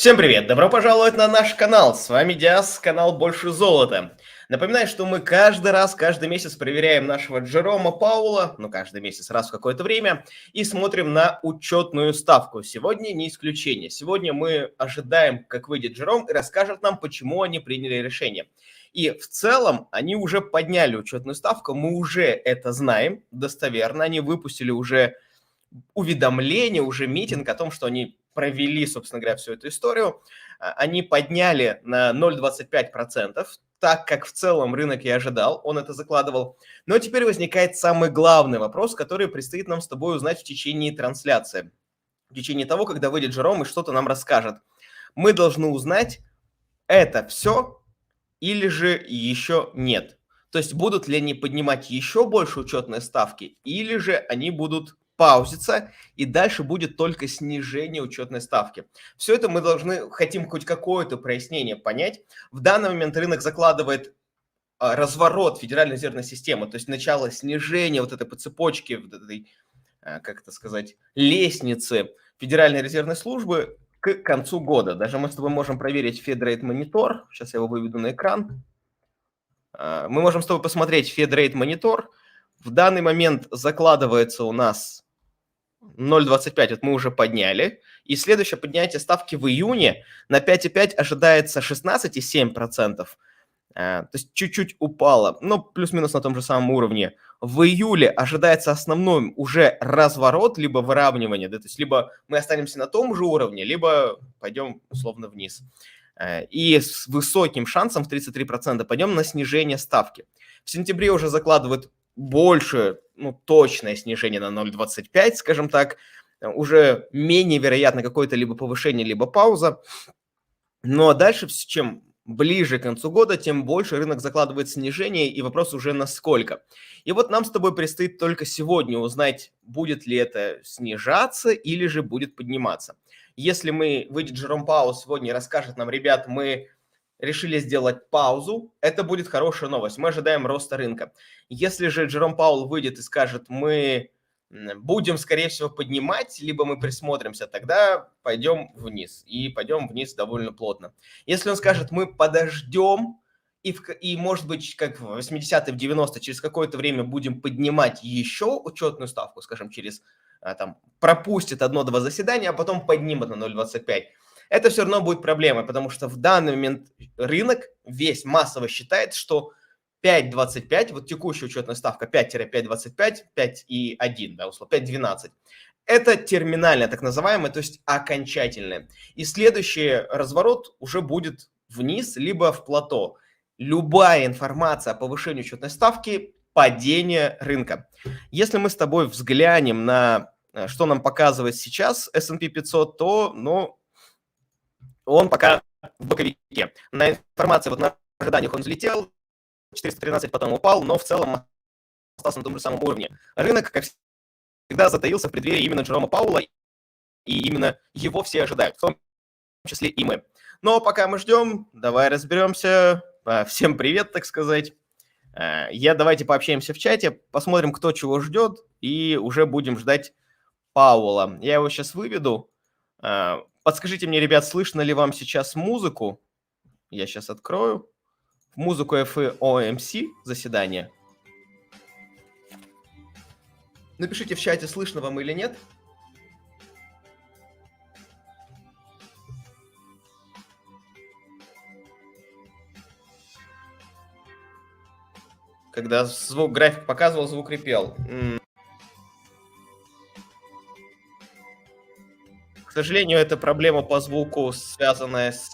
Всем привет! Добро пожаловать на наш канал. С вами Диас, канал «Больше золота». Напоминаю, что мы каждый месяц проверяем нашего Джерома Пауэлла, каждый месяц раз в какое-то время, и смотрим на учетную ставку. Сегодня не исключение. Сегодня мы ожидаем, как выйдет Джером и расскажет нам, почему они приняли решение. И в целом они уже подняли учетную ставку, мы уже это знаем достоверно. Они выпустили уже уведомление, уже митинг о том, что они провели, собственно говоря, всю эту историю. Они подняли на 0,25%, так как в целом рынок и ожидал, он это закладывал. Но теперь возникает самый главный вопрос, который предстоит нам с тобой узнать в течение трансляции, в течение того, когда выйдет Джером и что-то нам расскажет. Мы должны узнать, это все или же еще нет. То есть будут ли они поднимать еще больше учетные ставки, или же они будут паузиться, и дальше будет только снижение учетной ставки. Все это мы хотим хоть какое-то прояснение понять. В данный момент рынок закладывает разворот Федеральной резервной системы, то есть начало снижения вот этой по цепочке, вот этой, как это сказать, лестницы Федеральной резервной службы к концу года. Даже мы с тобой можем проверить FedRate Monitor. Сейчас я его выведу на экран. Мы можем с тобой посмотреть FedRate Monitor. В данный момент закладывается у нас 0,25, вот мы уже подняли. И следующее поднятие ставки в июне на 5,5 ожидается 16,7%. То есть чуть-чуть упало, но плюс-минус на том же самом уровне. В июле ожидается основной уже разворот, либо выравнивание, да, то есть либо мы останемся на том же уровне, либо пойдем условно вниз. И с высоким шансом в 33% пойдем на снижение ставки. В сентябре уже закладывают больше, точное снижение на 0,25, скажем так, уже менее вероятно какое-то либо повышение, либо пауза. Но дальше, чем ближе к концу года, тем больше рынок закладывает снижение, и вопрос уже насколько. И вот нам с тобой предстоит только сегодня узнать, будет ли это снижаться или же будет подниматься. Если выйдет Джером Пауэлл сегодня и расскажет нам, ребят, мы решили сделать паузу, это будет хорошая новость. Мы ожидаем роста рынка. Если же Джером Пауэлл выйдет и скажет, мы будем, скорее всего, поднимать, либо мы присмотримся, тогда пойдем вниз. И пойдем вниз довольно плотно. Если он скажет, мы подождем, и может быть, как в 80-е, в 90-е, через какое-то время будем поднимать еще учетную ставку, скажем, пропустит одно-два заседания, а потом поднимет на 0,25. Это все равно будет проблемой, потому что в данный момент рынок весь массово считает, что 5,25, вот текущая учетная ставка 5-5,25, 5,1, да, условно, 5,12. Это терминальная, так называемая, то есть окончательная. И следующий разворот уже будет вниз, либо в плато. Любая информация о повышении учетной ставки – падение рынка. Если мы с тобой взглянем на, что нам показывает сейчас S&P 500, то, он пока в боковике. На информации, вот на ожиданиях он взлетел, 413 потом упал, но в целом остался на том же самом уровне. Рынок, как всегда, затаился в преддверии именно Джерома Пауэлла, и именно его все ожидают, в том числе и мы. Но пока мы ждем, давай разберемся. Всем привет, так сказать. Давайте пообщаемся в чате, посмотрим, кто чего ждет, и уже будем ждать Пауэлла. Я его сейчас выведу. Подскажите мне, ребят, слышно ли вам сейчас музыку? Я сейчас открою. Музыку FOMC заседания. Напишите в чате, слышно вам или нет. Когда график показывал, звук репел. К сожалению, это проблема по звуку, связанная с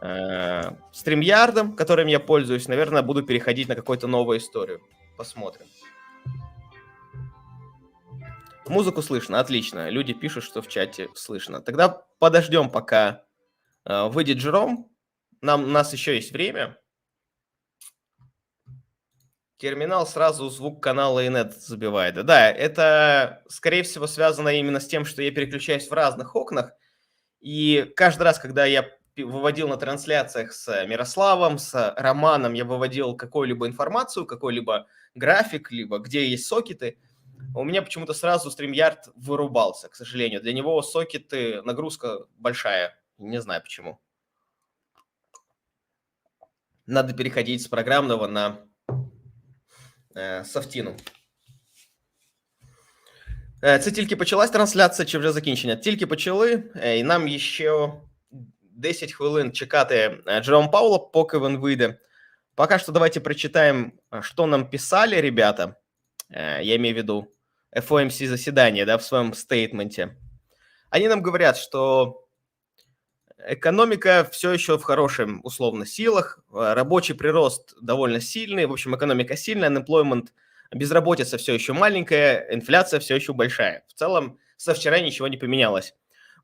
StreamYard'ом, которым я пользуюсь. Наверное, буду переходить на какую-то новую историю. Посмотрим. Музыку слышно, отлично. Люди пишут, что в чате слышно. Тогда подождем, пока выйдет Джером. У нас еще есть время. Терминал сразу звук канала и нет забивает. Да, это, скорее всего, связано именно с тем, что я переключаюсь в разных окнах. И каждый раз, когда я выводил на трансляциях с Мирославом, с Романом, я выводил какую-либо информацию, какой-либо график, либо где есть сокеты, У меня почему-то сразу StreamYard вырубался, к сожалению. Для него сокеты, нагрузка большая. Не знаю почему. Надо переходить с программного на софтину. Це тільки почалась трансляція чи вже закінчення? Тільки почали, і нам ще 10 хвилин чекати Джерома Пауэлла, поки він вийде. Пока что давайте прочитаем, что нам писали ребята, я имею в виду FOMC заседание, да, в своем стейтменте. Они нам говорят, что экономика все еще в хорошем, условно, силах, рабочий прирост довольно сильный, в общем, экономика сильная, unemployment, безработица все еще маленькая, инфляция все еще большая. В целом, со вчера ничего не поменялось.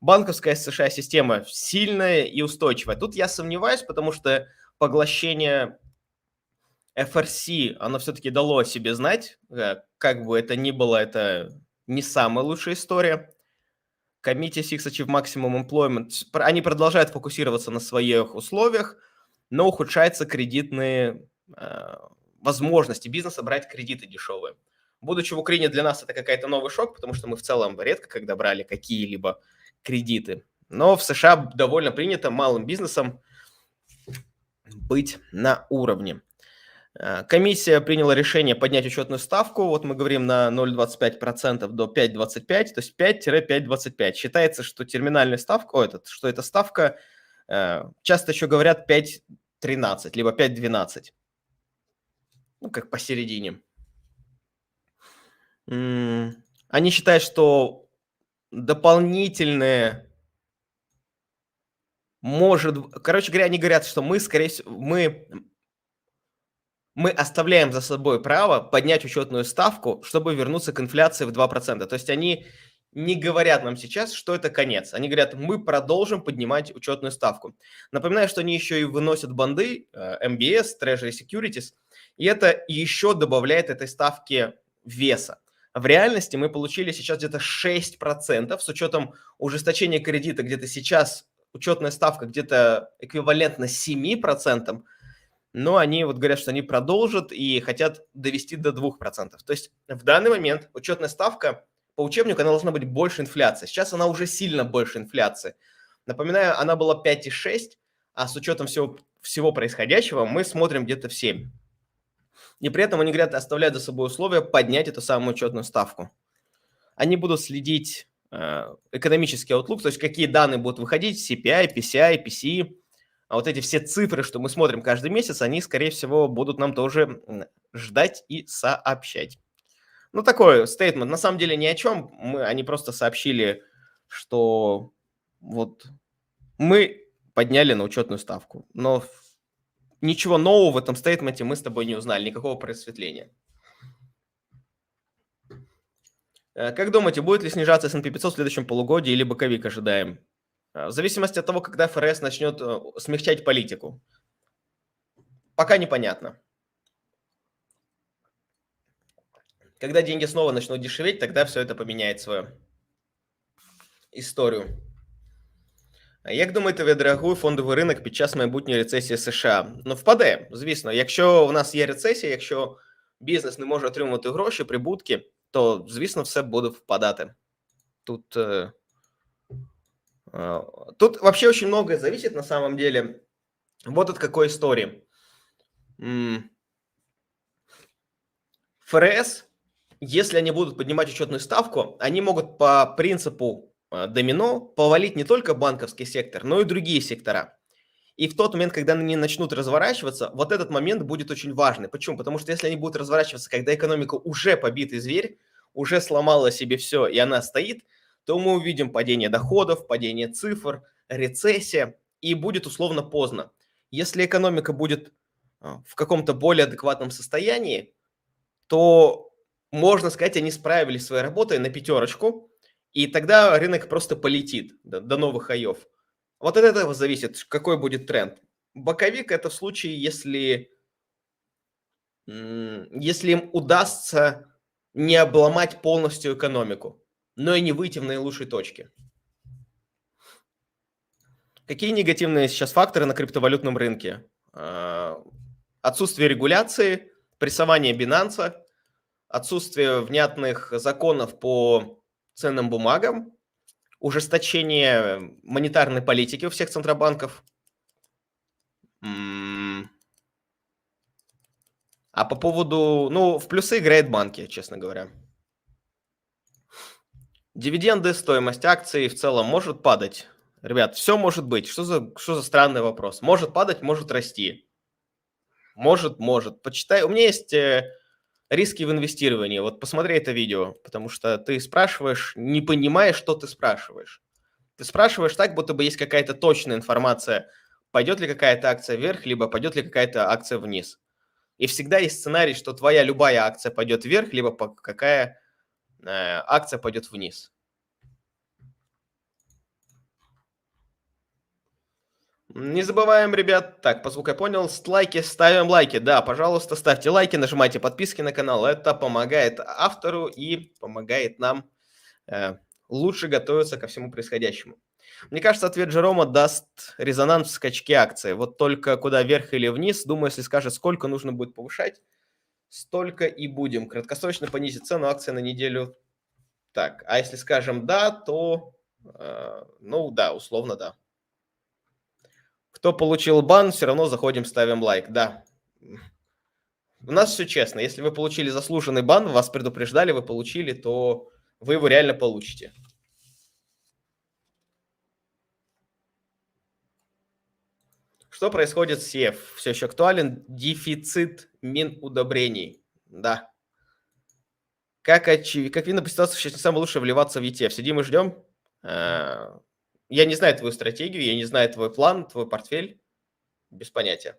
Банковская США система сильная и устойчивая. Тут я сомневаюсь, потому что поглощение FRC, оно все-таки дало о себе знать, как бы это ни было, это не самая лучшая история. Committee Six Achieve Maximum Employment, они продолжают фокусироваться на своих условиях, но ухудшаются кредитные возможности бизнеса брать кредиты дешевые. Будучи в Украине, для нас это какой-то новый шок, потому что мы в целом редко когда брали какие-либо кредиты. Но в США довольно принято малым бизнесом быть на уровне. Комиссия приняла решение поднять учетную ставку. Вот мы говорим на 0,25% до 5,25%, то есть 5-5,25%. Считается, что терминальная ставка, что эта ставка, часто еще говорят 5,13, либо 5,12. Ну, как посередине. Они считают, что дополнительные... Короче говоря, они говорят, что мы, скорее всего, мы оставляем за собой право поднять учетную ставку, чтобы вернуться к инфляции в 2%. То есть они не говорят нам сейчас, что это конец. Они говорят, мы продолжим поднимать учетную ставку. Напоминаю, что они еще и выносят банды, MBS, Treasury Securities, и это еще добавляет этой ставке веса. В реальности мы получили сейчас где-то 6%, с учетом ужесточения кредита, где-то сейчас учетная ставка где-то эквивалентна 7%, но они вот говорят, что они продолжат и хотят довести до 2%. То есть в данный момент учетная ставка по учебнику она должна быть больше инфляции. Сейчас она уже сильно больше инфляции. Напоминаю, она была 5,6, а с учетом всего происходящего мы смотрим где-то в 7. И при этом они говорят, оставляют за собой условия поднять эту самую учетную ставку. Они будут следить экономический outlook, то есть какие данные будут выходить, CPI, PCI, PCE. А вот эти все цифры, что мы смотрим каждый месяц, они, скорее всего, будут нам тоже ждать и сообщать. Ну, такой стейтмент. На самом деле ни о чем. Они просто сообщили, что вот мы подняли на учетную ставку. Но ничего нового в этом стейтменте мы с тобой не узнали, никакого просветления. Как думаете, будет ли снижаться S&P 500 в следующем полугодии или боковик ожидаем? В зависимости от того, когда ФРС начнет смягчать политику. Пока непонятно. Когда деньги снова начнут дешеветь, тогда все это поменяет свою історію. Як думаєте, ви відреагує фондовий ринок під час майбутньої рецесії США? Ну, впаде, звісно. Якщо в нас є рецесія, якщо бізнес не може отримувати гроші, прибутки, то, звісно, все буде впадати. Тут вообще очень многое зависит на самом деле. Вот от какой истории. ФРС, если они будут поднимать учетную ставку, они могут по принципу домино повалить не только банковский сектор, но и другие сектора. И в тот момент, когда они начнут разворачиваться, вот этот момент будет очень важный. Почему? Потому что если они будут разворачиваться, когда экономика уже побитый зверь, уже сломала себе все, и она стоит, то мы увидим падение доходов, падение цифр, рецессия, и будет условно поздно. Если экономика будет в каком-то более адекватном состоянии, то, можно сказать, они справились со своей работой на 5, и тогда рынок просто полетит до новых хаев. Вот от этого зависит, какой будет тренд. Боковик – это в случае, если им удастся не обломать полностью экономику, но и не выйти в наилучшей точке. Какие негативные сейчас факторы на криптовалютном рынке? Отсутствие регуляции, прессование Binance, отсутствие внятных законов по ценным бумагам, ужесточение монетарной политики у всех центробанков. А по поводу, ну, в плюсы играет банки, честно говоря. Дивиденды, стоимость акций в целом может падать. Ребят, все может быть. Что за странный вопрос? Может падать, может расти. Может. Почитай. У меня есть риски в инвестировании. Вот посмотри это видео, потому что ты спрашиваешь, не понимаешь, что ты спрашиваешь. Ты спрашиваешь так, будто бы есть какая-то точная информация, пойдет ли какая-то акция вверх, либо пойдет ли какая-то акция вниз. И всегда есть сценарий, что твоя любая акция пойдет вверх, либо какая акция пойдет вниз. Не забываем, ребят, так, по звуку я понял, лайки, ставим лайки. Да, пожалуйста, ставьте лайки, нажимайте подписки на канал. Это помогает автору и помогает нам лучше готовиться ко всему происходящему. Мне кажется, ответ Джерома даст резонанс в скачке акции. Вот только куда вверх или вниз, думаю, если скажет, сколько нужно будет повышать, столько и будем. Краткосрочно понизить цену акции на неделю. Так, а если скажем да, то, ну да, условно да. Кто получил бан, все равно заходим, ставим лайк. Да. У нас все честно. Если вы получили заслуженный бан, вас предупреждали, вы получили, то вы его реально получите. Что происходит с ЕФ? Все еще актуален дефицит минудобрений. Да. Как видно по ситуации, сейчас не самое лучшее вливаться в ETF. Сидим и ждем. Я не знаю твою стратегию, я не знаю твой план, твой портфель. Без понятия.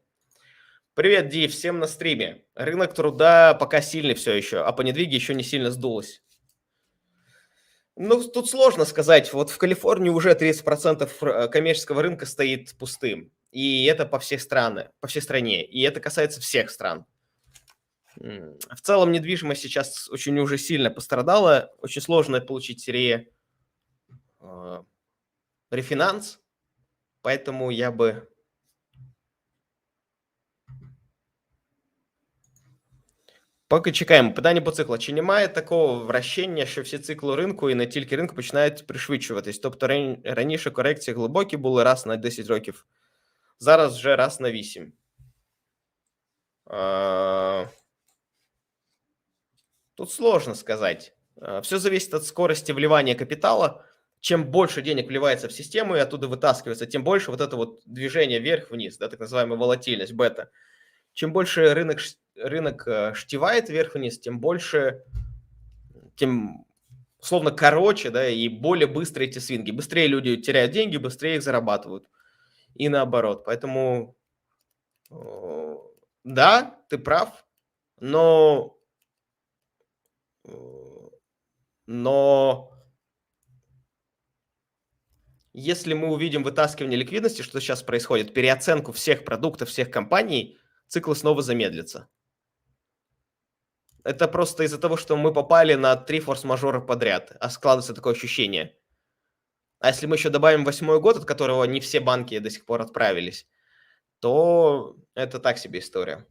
Привет, Ди, всем на стриме. Рынок труда пока сильный все еще, а по недвиге еще не сильно сдулось. Ну, тут сложно сказать. Вот в Калифорнии уже 30% коммерческого рынка стоит пустым. И это по всей стране. И это касается всех стран. В целом недвижимость сейчас очень уже сильно пострадала. Очень сложно получить рефинанс. Поэтому я бы... Поки чекаємо. Питання по циклу. Чи немає такого вращення, що всі цикли ринку і не тільки ринку починають пришвидшуватись? Тобто раніше корекції глибокі були раз на 10 років, зараз вже раз на 8. Тут сложно сказать. Все зависит от скорости вливания капитала. Чем больше денег вливается в систему и оттуда вытаскивается, тем больше вот это вот движение вверх-вниз, да, так называемая волатильность, бета. Чем больше рынок штивает вверх-вниз, тем условно короче, да, и более быстрые эти свинги. Быстрее люди теряют деньги, быстрее их зарабатывают. И наоборот. Поэтому, да, ты прав, но если мы увидим вытаскивание ликвидности, что сейчас происходит, переоценку всех продуктов, всех компаний, циклы снова замедлятся. Это просто из-за того, что мы попали на 3 форс-мажора подряд, а складывается такое ощущение. А если мы еще добавим 8-й год, от которого не все банки до сих пор отправились, то это так себе история.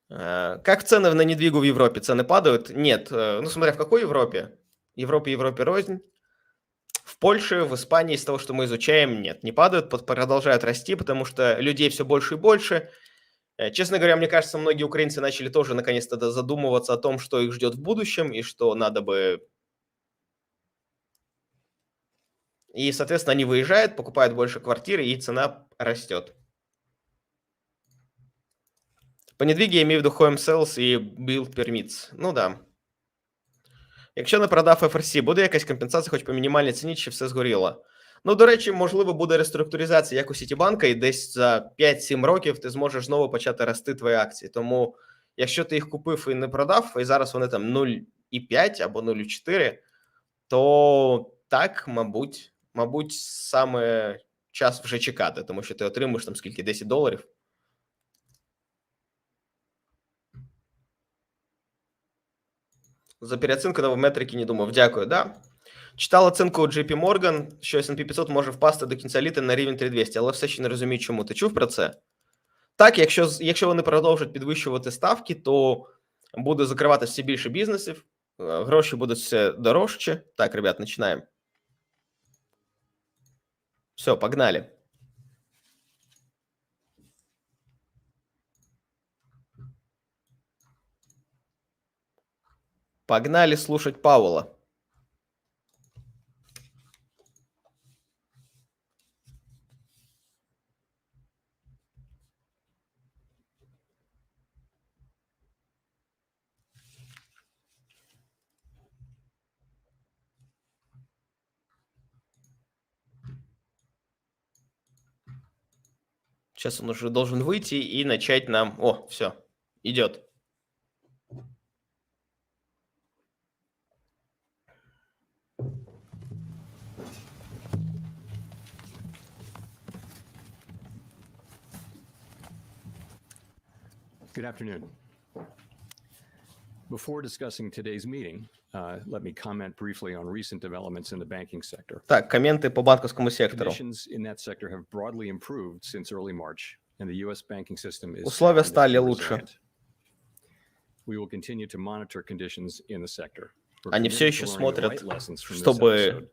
Как цены на недвигу в Европе? Цены падают? Нет. Ну, смотря в какой Европе. Европе рознь. В Польше, в Испании, из того, что мы изучаем, нет, не падают, продолжают расти, потому что людей все больше и больше. Честно говоря, мне кажется, многие украинцы начали тоже наконец-то задумываться о том, что их ждет в будущем и что надо бы... И, соответственно, они выезжают, покупают больше квартиры, и цена растет. По недвігі я имею в виду home sales і build permits. Ну да. Якщо не продав FRC, буде якась компенсація хоч по мінімальній ціні, чи все згоріло? Ну, до речі, можливо, буде реструктуризація як у Сітібанка, і десь за 5-7 років ти зможеш знову почати рости твої акції. Тому, якщо ти їх купив і не продав, і зараз вони там 0,5 або 0,4, то так, мабуть, саме час вже чекати, тому що ти отримуєш там скільки, $10? За переоцінку на метрики не думав. Дякую, да. Читав оцінку JP Morgan, що S&P 500 може впасти до кінця літа на рівень 3200, але все ще не розумію, чому. Ти чув про це? Так, якщо вони продовжать підвищувати ставки, то буде закривати все більше бізнесів, гроші будуть все дорожче. Так, ребят, починаємо. Все, погнали. Погнали слушать Пауэлла. Сейчас он уже должен выйти и начать нам... О, все, идет. Good afternoon. Before discussing today's meeting, let me comment briefly on recent developments in the banking sector. Так, комменты по банковскому сектору. Conditions in that sector have broadly improved since early March, and the U.S. banking system is Условия sound стали and лучше. resilient. We will continue to monitor conditions in the sector. We're Они все committed еще to learning the смотрят, right lessons from this чтобы episode,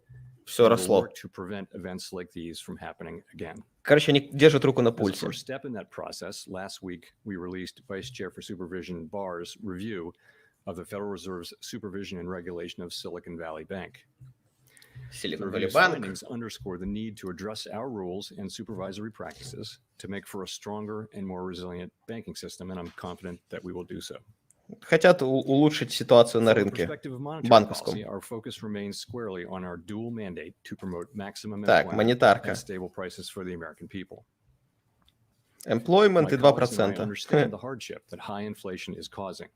все and we'll росло. work to prevent events like these from happening again. Короче, они держат руку на As a пульсе. first step in that process, last week we released Vice Chair for Supervision Barr's review of the Federal Reserve's supervision and regulation of Silicon Valley Bank. The Silicon Valley review's Bank. findings underscore the need to address our rules and supervisory practices to make for a stronger and more resilient banking system, and I'm confident that we will do so. Хотят улучшить ситуацию на From the рынке perspective of monetary банковском. policy, our focus remains squarely on our dual mandate to promote maximum Так, employment монетарка. and stable prices for the American people. Employment My и colleagues and I 2%. understand the hardship that high inflation is causing,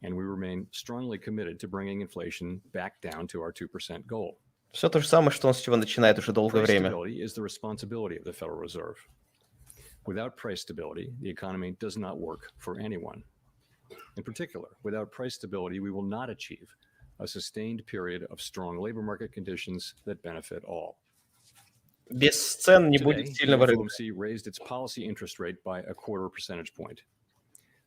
and we remain strongly committed to bringing inflation back down to our 2% goal. Все то же самое, что он с чего начинает уже долгое Price время. stability is the responsibility of the Federal Reserve. Without price stability, the economy does not work for anyone. In particular, without price stability, we will not achieve a sustained period of strong labor market conditions that benefit all. Без цен не Today, будет the сильного рынка. FOMC raised its policy interest rate by a quarter percentage point.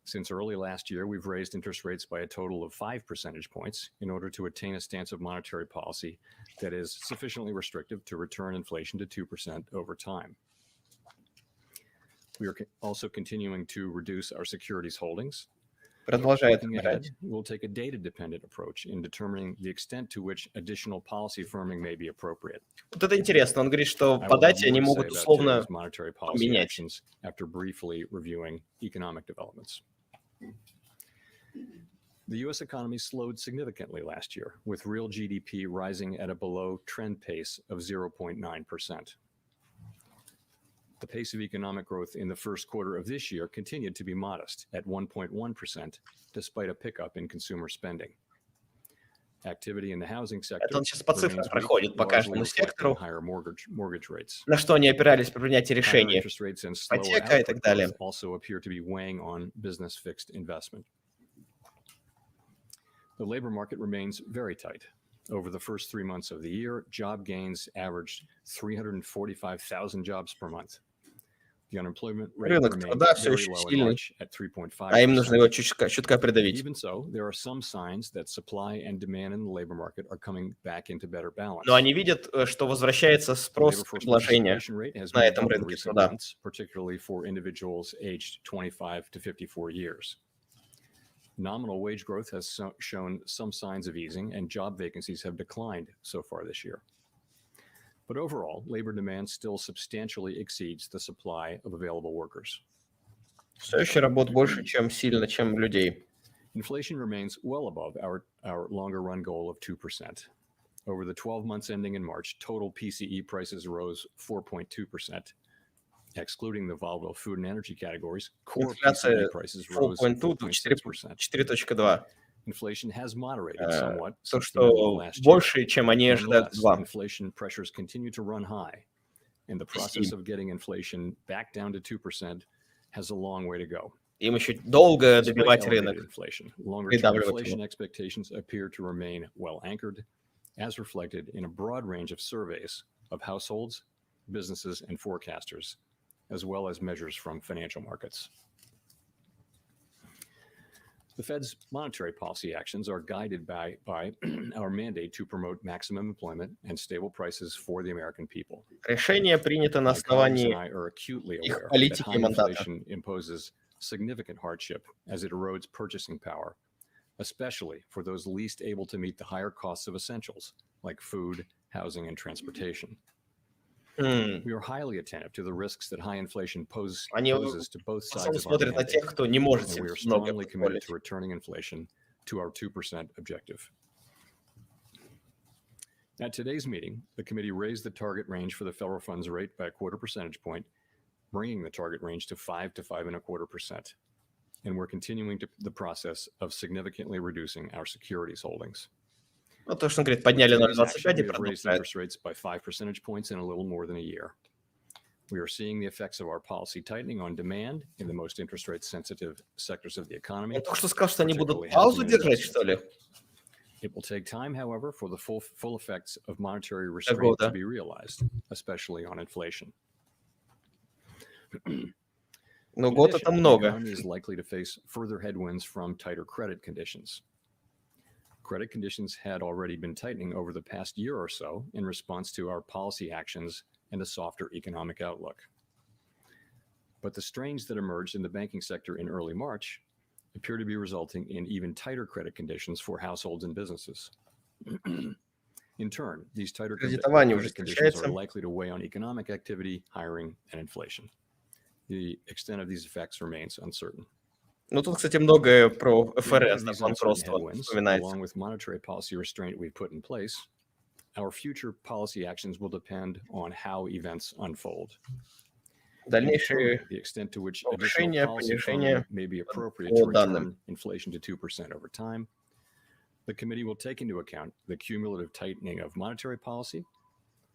Since early last year, we've raised interest rates by a total of 5 percentage points in order to attain a stance of monetary policy that is sufficiently restrictive to return inflation to 2% over time. We are also continuing to reduce our securities holdings. Продолжает Looking набирать. ahead, we'll take a data-dependent approach in determining the extent to which additional policy firming may be appropriate. Вот это интересно. Он говорит, что I will по have дате more они to say могут about условно today's monetary policy поменять. actions after briefly reviewing economic developments. The U.S. economy slowed significantly last year, with real GDP rising at a below-trend pace of 0.9%. The pace of economic growth in the first quarter of this year continued to be modest at 1.1%, despite a pickup in consumer spending. Activity in the housing sector Это он сейчас по цифрам remains weak, проходит по largely каждому reflecting сектору, higher mortgage rates. на что они опирались при принятии Higher решений. interest rates and slower Ипотека и output так далее. growth also appear to be weighing on business fixed investment. The labor market remains very tight. Over the first 3 months of the year, job gains averaged 345,000 jobs per month. The unemployment rate Рынок remained труда все very еще low in сильный, March at а им нужно его 3.5%. чутка придавить. Even so, there are some signs that supply and demand in the labor market are coming back into better balance. Но они видят, что возвращается The спрос labor и force предложение participation rate has на moved этом up in рынке recent труда. months, particularly for individuals aged 25 to 54 years. Nominal wage growth has shown some signs of easing, and job vacancies have declined so far this year. But overall, labor demand still substantially exceeds the supply of available workers. Все еще работ больше, чем людей. Inflation remains well above our longer run goal of 2%. Over the 12 months ending in March, total PCE prices rose 4.2%. Excluding the volatile food and energy categories, core Инфляция PCE prices rose 4.6%. 4.2. Inflation has moderated somewhat То, since the middle of что last year. больше, чем они ожидают. Nonetheless, 2. inflation pressures continue to run high, and the process of getting inflation back down to 2% has a long way to go. Им еще долго Despite добивать elevated рынок. inflation, longer-term Придавливать inflation его. expectations appear to remain well anchored, as reflected in a broad range of surveys of households, businesses, and forecasters as well as measures from financial markets. The Fed's monetary policy actions are guided by our mandate to promote maximum employment and stable prices for the American people. Решение принято на My colleagues and основании I are acutely их aware that политики high и мандата. inflation imposes significant hardship as it erodes purchasing power, especially for those least able to meet the higher costs of essentials like food, housing, and transportation. We are highly attentive to the risks that high inflation Они poses to both в основном sides of our смотрят на mandate, тех, кто не может and себе we are многое strongly committed позволить. to returning inflation to our 2% objective. At today's meeting, the committee raised the target range for the federal funds rate by a 0.25 percentage point, bringing the target range to 5 to 5.25%. And we're continuing the process of significantly reducing our securities holdings. Ну, то, что он говорит, подняли With today's action, 0,25 и we have raised продолжают. interest rates by 5 percentage points in a little more than a year. We are seeing the effects of our policy tightening on demand in the most interest rate sensitive sectors of the economy. Он только что сказал, что они будут particularly паузу housing and держать, что ли? It will take time, however, for the full effects of monetary До restraint года. to be realized, especially on inflation. Но In год addition, это the много. economy is likely to face further headwinds from tighter credit conditions. Credit conditions had already been tightening over the past year or so in response to our policy actions and a softer economic outlook. But the strains that emerged in the banking sector in early March appear to be resulting in even tighter credit conditions for households and businesses. In turn, these tighter Кредитование credit conditions are ужесточается. likely to weigh on economic activity, hiring, and inflation. The extent of these effects remains uncertain. Ну, тут, кстати, многое про In light ФРС, of да, these uncertain банкротство headwinds, вспоминается. along with monetary policy restraint we've put in place, our future policy actions will depend on how events unfold. In Дальнейшие determining the extent to which additional повышение, policy понижение firming may be appropriate to по данным. return inflation to 2% over time, the committee will take into account the cumulative tightening of monetary policy,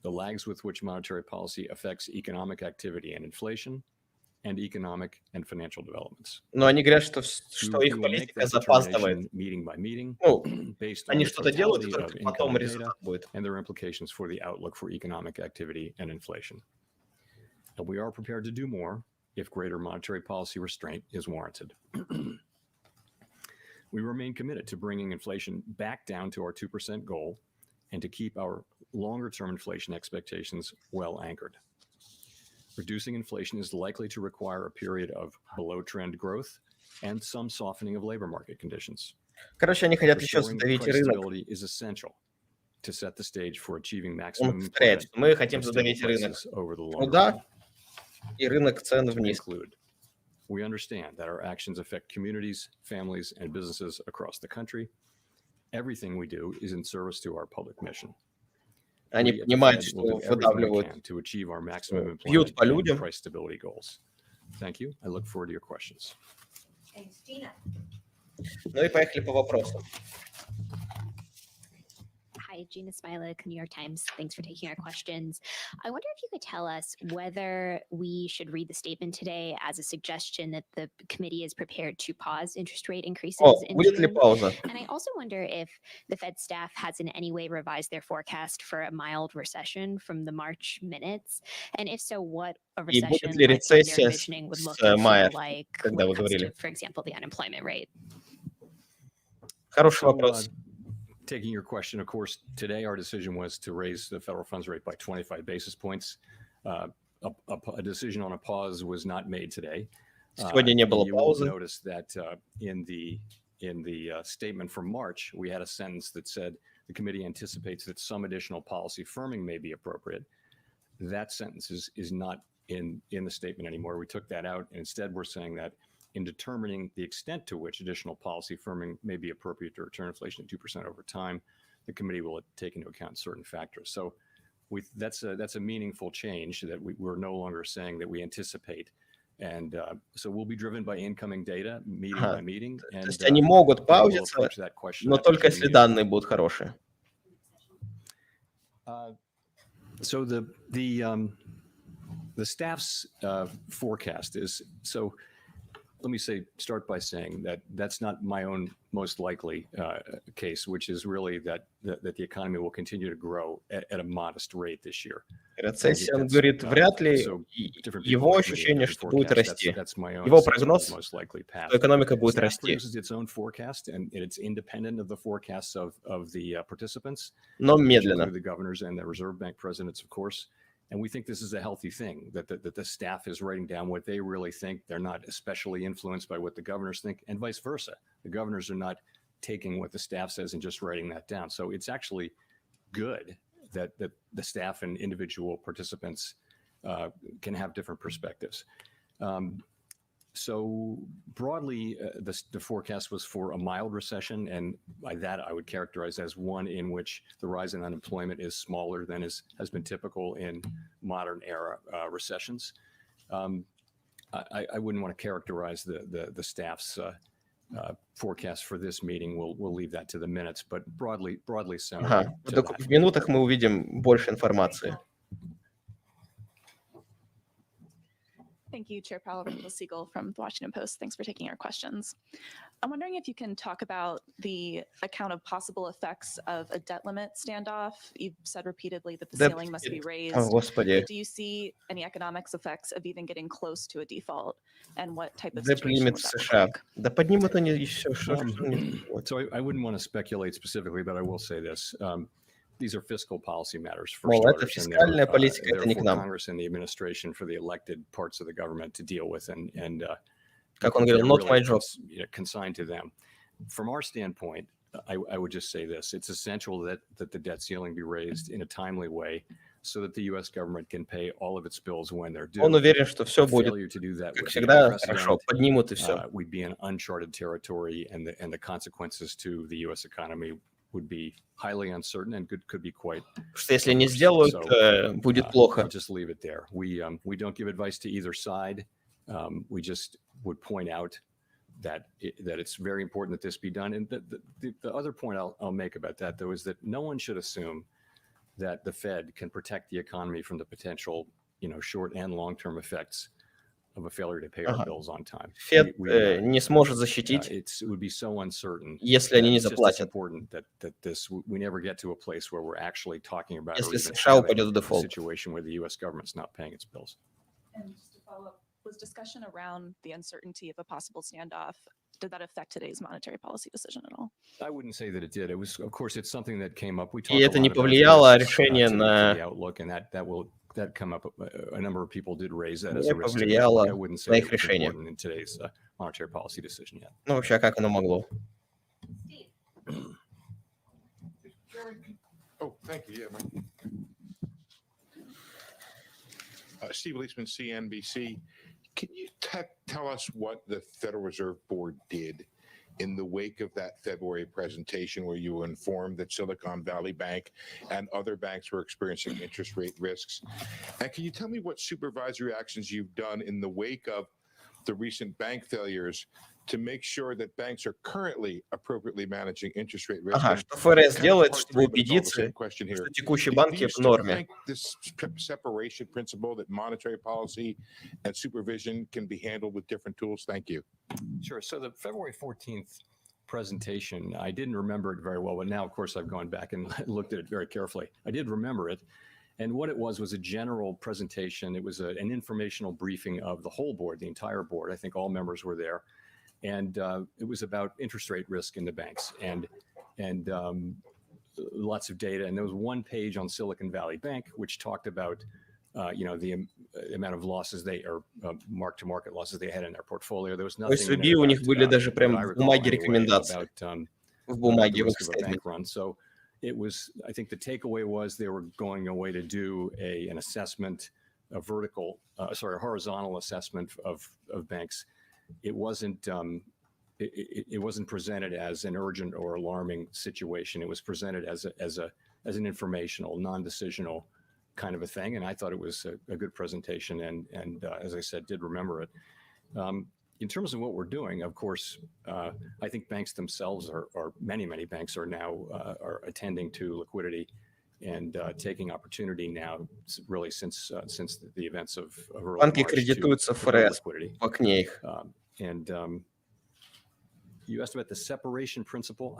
the lags with which monetary policy affects economic activity and inflation, and economic and financial developments. Но они говорят, что We их will make политика that запаздывает. determination meeting by meeting, Ну, based on они the что-то делают, и totality только of потом incoming data результат будет. and their implications for the outlook for economic activity and inflation. And we are prepared to do more if greater monetary policy restraint is warranted. We remain committed to bringing inflation back down to our 2% goal and to keep our longer-term inflation expectations well anchored. Reducing inflation is likely to require a period of below-trend growth and some softening of labor market conditions. Короче, они хотят еще Restoring задавить price рынок. stability is essential to set the stage for achieving Он maximum повторяет, employment что мы хотим and stable задавить рынок prices over the long труда run. и рынок цен To вниз. conclude, we understand that our actions affect communities, families, and businesses across the country. Everything we do is in service to our public mission. Они We at the понимают, Fed что will do everything we выдавливают, can to achieve our maximum бьют employment по and людям. price stability goals. Thank you. I look forward to your questions. Thanks, Gina. Ну и поехали по вопросам. Hi, Gina Smilik, New York Times. Thanks for taking our questions. I wonder if you could tell us whether we should read the statement today as a suggestion that the committee is prepared to pause interest rate increases О, in будет ли June. пауза? And I also wonder if the Fed staff has in any way revised their forecast for a mild recession from the March minutes. And if so, what a И будет recession ли like one they're рецессия envisioning would look с and мая, feel like когда when вы it comes говорили? to, for example, the unemployment rate. Хороший So, вопрос. taking your question, of course, today our decision was to raise the federal funds rate by 25 basis points. A decision on a pause was not made today. Сегодня не было You will паузы. notice that in the statement from March, we had a sentence that said the committee anticipates that some additional policy firming may be appropriate. That sentence is not in the statement anymore. We took that out, and instead we're saying that in determining the extent to which additional policy firming may be appropriate to return inflation to 2% over time, the committee will take into account certain factors. So that's a meaningful change that we're no longer saying that we anticipate. And so we'll be driven by incoming data, meeting by meeting. То And есть они могут we'll паузиться, approach that question но at the только June если meeting. данные будут хорошие. So the staff's forecast is so let me start by saying that that's not my own most likely case, which is really that the economy will continue to grow at a modest rate this year. Рецессия, он говорит, вряд ли. Его ощущение, что будет расти. Его прогноз, что экономика будет расти. Но медленно. And we think this is a healthy thing, that the staff is writing down what they really think. They're not especially influenced by what the governors think, and vice versa. The governors are not taking what the staff says and just writing that down. So it's actually good that the staff and individual participants can have different perspectives. So broadly, the forecast was for a mild recession, and by that I would characterize as one in which the rise in unemployment is smaller than has been typical in modern era recessions. I wouldn't want to characterize the staff's forecast for this meeting. We'll leave that to the minutes, but broadly similar. В минутах мы увидим больше информации. Thank you, Chair Powell, Rachel Siegel from the Washington Post. Thanks for taking our questions. I'm wondering if you can talk about the account of possible effects of a debt limit standoff. You've said repeatedly that the ceiling must be raised. Господи. Do you see any economics effects of even getting close to a default? And what type of Debt situation limit would в that look США. like? Да поднимут они еще. So I wouldn't want to speculate specifically, but I will say this. These are fiscal policy matters for Мол, это starters, and фискальная политика, это they're не for к нам. Congress and the administration, for the elected parts of the government to deal with, and Как он говорил, not my job. consigned to them. From our standpoint, I would just say this: it's essential that the debt ceiling be raised in a timely way, so that the U.S. government can pay all of its bills when they're due. Он уверен, что все будет, Failure to do that как would be всегда, unprecedented. хорошо, поднимут и все. We'd be in uncharted territory, and the consequences to the U.S. economy would be highly uncertain and could be quite. Что если не сделают, будет плохо. I'll just leave it there. We don't give advice to either side. We just would point out that it's very important that this be done. And the other point I'll make about that, though, is that no one should assume that the Fed can protect the economy from the potential, short and long-term effects of a failure to pay our bills on time. Фед не сможет защитить, It would be so uncertain. если они не It's just as заплатят. important that we never get to a place where we're actually talking about Если or even США having упадет в a дефолт. situation where the U.S. government's not paying its bills. And just to follow up, was discussion around the uncertainty of a possible standoff, did that affect today's monetary policy decision at all? I wouldn't say that it did. It was, of course, it's something that came up. We И talked a это не lot about повлияло risks, решение to на. the outlook, and that come up. A number of people did raise that as Не a risk. повлияло I wouldn't say на it их was решение. important in today's monetary policy decision yet. Ну, вообще, а как оно могло? Oh, thank you. Yeah, Mike. Steve Leisman, CNBC. Can you tell us what the Federal Reserve Board did in the wake of that February presentation where you were informed that Silicon Valley Bank and other banks were experiencing interest rate risks? And can you tell me what supervisory actions you've done in the wake of the recent bank failures to make sure that banks are currently appropriately managing interest rate risk? Ага, что ФРС делает, чтобы убедиться, что текущие банки в норме? This separation principle that monetary policy and supervision can be handled with different tools? Thank you. Sure. So the February 14th presentation, I didn't remember it very well, but now, of course, I've gone back and looked at it very carefully. I did remember it. And what it was a general presentation. It was an informational briefing of the whole board, the entire board. I think all members were there. And it was about interest rate risk in the banks and lots of data. And there was one page on Silicon Valley Bank, which talked about, the amount of losses mark-to-market losses they had in their portfolio. There was То есть nothing судьи у них были даже that прям I в recall бумаге anyway, рекомендаций, about в the бумаге в risk их of a bank стейтменте. run. So it was, I think the takeaway was they were going away to do an assessment, a horizontal assessment of banks. It wasn't it wasn't presented as an urgent or alarming situation. It was presented as an informational, non-decisional kind of a thing. And I thought it was a good presentation. And as I said, did remember it. In terms of what we're doing, of course, I think banks themselves are many banks are now are attending to liquidity and taking opportunity now, really since the events of early Банки March кредитуются to grow ФРС liquidity. в окне их. And you asked about the separation principle.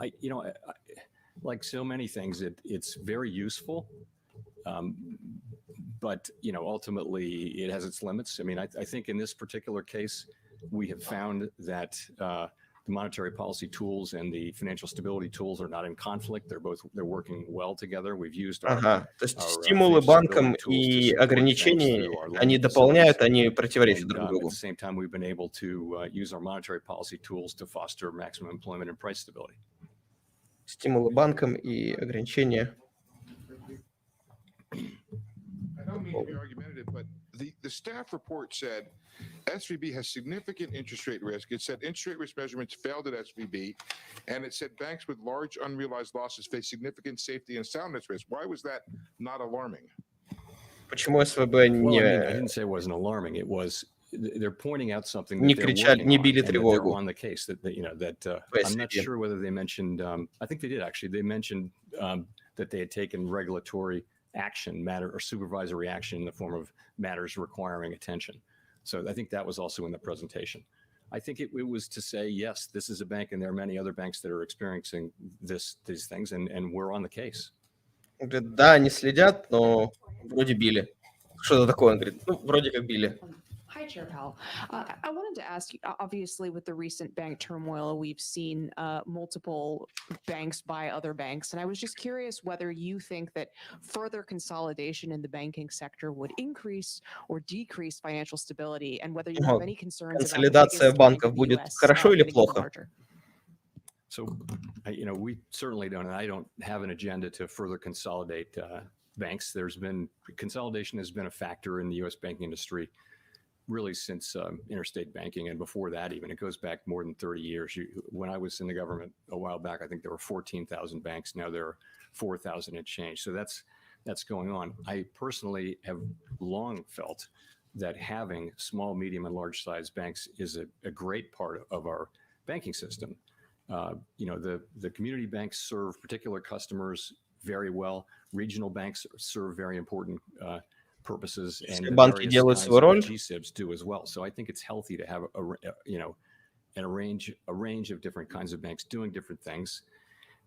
Like so many things, it's very useful, but ultimately it has its limits. I mean, I think in this particular case, we have found that the monetary policy tools and the financial stability tools are not in conflict. They're working well together. We've used our Ага, то есть our стимулы financial банкам stability tools to и support banks ограничения, through our они lending facilities. дополняют, они противоречат And друг at другу. the same time, we've been able to use our monetary policy tools to foster maximum employment and price stability. Стимулы банкам и ограничения. I don't mean to be argumentative, but the staff report said SVB has significant interest rate risk. It said interest rate risk measurements failed at SVB, and it said banks with large unrealized losses face significant safety and soundness risk. Why was that not alarming? Почему СВБ Well, I mean, I не didn't say it wasn't alarming. It was they're pointing out something Не that they're кричали, working не on били and that they're тревогу. on the case. That в I'm not SVB. sure whether they mentioned. I think they did actually. They mentioned that they had taken regulatory action, matter or supervisory action in the form of matters requiring attention. So I think that was also in the presentation. I think it was to say, yes, this is a bank, and there are many other banks that are experiencing these things, and we're on the case. Он говорит, да, они следят, но вроде били. Что-то такое, он говорит, ну, вроде как били. Hi, Chair Powell. I wanted to ask you, obviously, with the recent bank turmoil, we've seen multiple banks buy other banks. And I was just curious whether you think that further consolidation in the banking sector would increase or decrease financial stability, and whether you have any concerns about the Консолидация biggest bank банков in the будет US, хорошо или getting even плохо? larger. So, we certainly don't, and I don't have an agenda to further consolidate banks. Consolidation has been a factor in the U.S. banking industry really since interstate banking, and before that even. It goes back more than 30 years. When I was in the government a while back, I think there were 14,000 banks. Now there are 4,000 and change. So that's going on. I personally have long felt that having small, medium, and large size banks is a great part of our banking system. The community banks serve particular customers very well. Regional banks serve very important purposes, and the банки various делают kinds свою of роль. GSIBs do as well. So I think it's healthy to have a range of different kinds of banks doing different things.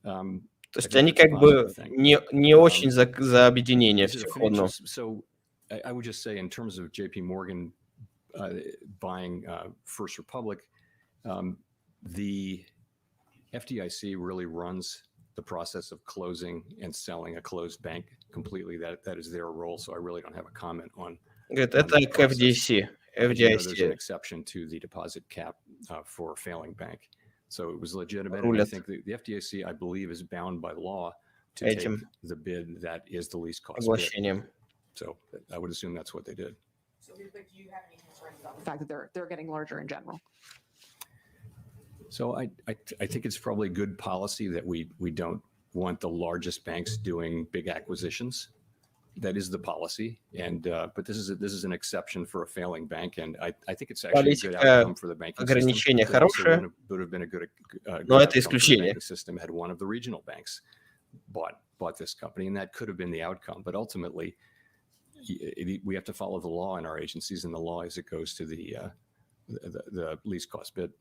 То есть они как бы не очень за объединение всех в одно. So I would just say, in terms of JP Morgan buying First Republic, the FDIC really runs the process of closing and selling a closed bank completely. That is their role. So I really don't have a comment on. Говорит, это that к process. FDIC. As you know, there's an FDIC exception to the deposit cap for a failing bank. So it was legitimate. And I рулят think the FDIC, I believe, is bound by law to этим take the bid that is the least cost bid. поглощением. So I would assume that's what they did. So do you have any concerns about the fact that they're getting larger in general? So I think it's probably good policy that we don't want the largest banks doing big acquisitions. That is the policy, and but this is an exception for a failing bank, and I think it's actually a good outcome for the banking system. Ограничения It also хорошие, would have been a good но это outcome for the исключение. banking system had one of the regional banks bought this company, and that could have been the outcome. But ultimately, we have to follow the law in our agencies, and the law is it goes to the least cost bid.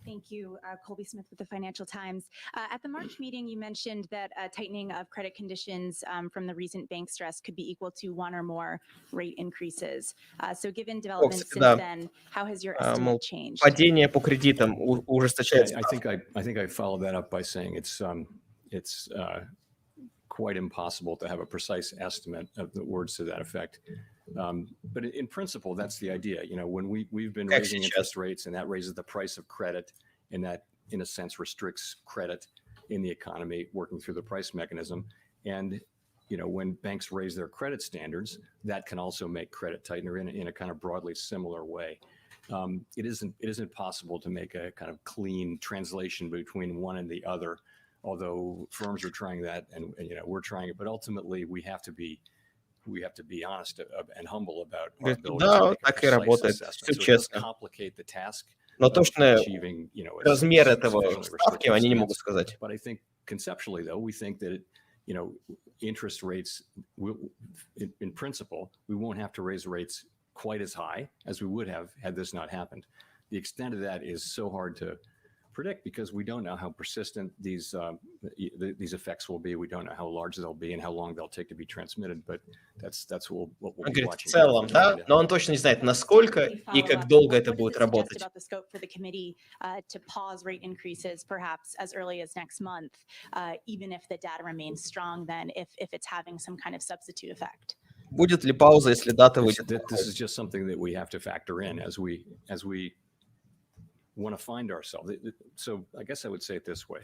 Thank you, Colby Smith with the Financial Times. At the March meeting, you mentioned that a tightening of credit conditions from the recent bank stress could be equal to one or more rate increases. So given developments since да. then, how has your Мол, estimate changed? падение по кредитам ужесточается. I think I followed that up by saying it's quite impossible to have a precise estimate of the words to that effect. But in principle, that's the idea. When we've been raising interest rates, and that raises the price of credit, and that, in a sense, restricts credit in the economy, working through the price mechanism. And when banks raise their credit standards, that can also make credit tighter in a kind of broadly similar way. It isn't possible to make a kind of clean translation between one and the other, although firms are trying that, and we're trying it. But ultimately, we have to be honest and humble about our ability Да, to make a так и precise работает, assessment. все So it does честно. complicate the task Но of точно achieving, размер a этого sufficiently ставки restrictive они не stance. могут сказать. But I think conceptually, though, we think that interest rates, in principle, we won't have to raise rates quite as high as we would have had this not happened. The extent of that is so hard to predict because we don't know how persistent these effects will be. We don't know how large they'll be and how long they'll take to be transmitted. But that's what we'll Он be говорит, в watching. целом, да, но он точно не знает, насколько и как долго это будет работать. About the scope for the committee to pause rate increases perhaps as early as next month, even if the data remains strong, then if it's having some kind of substitute effect. Будет ли пауза, если дата выйдет? This is just something that we have to factor in as we want to find ourselves. So I guess I would say it this way.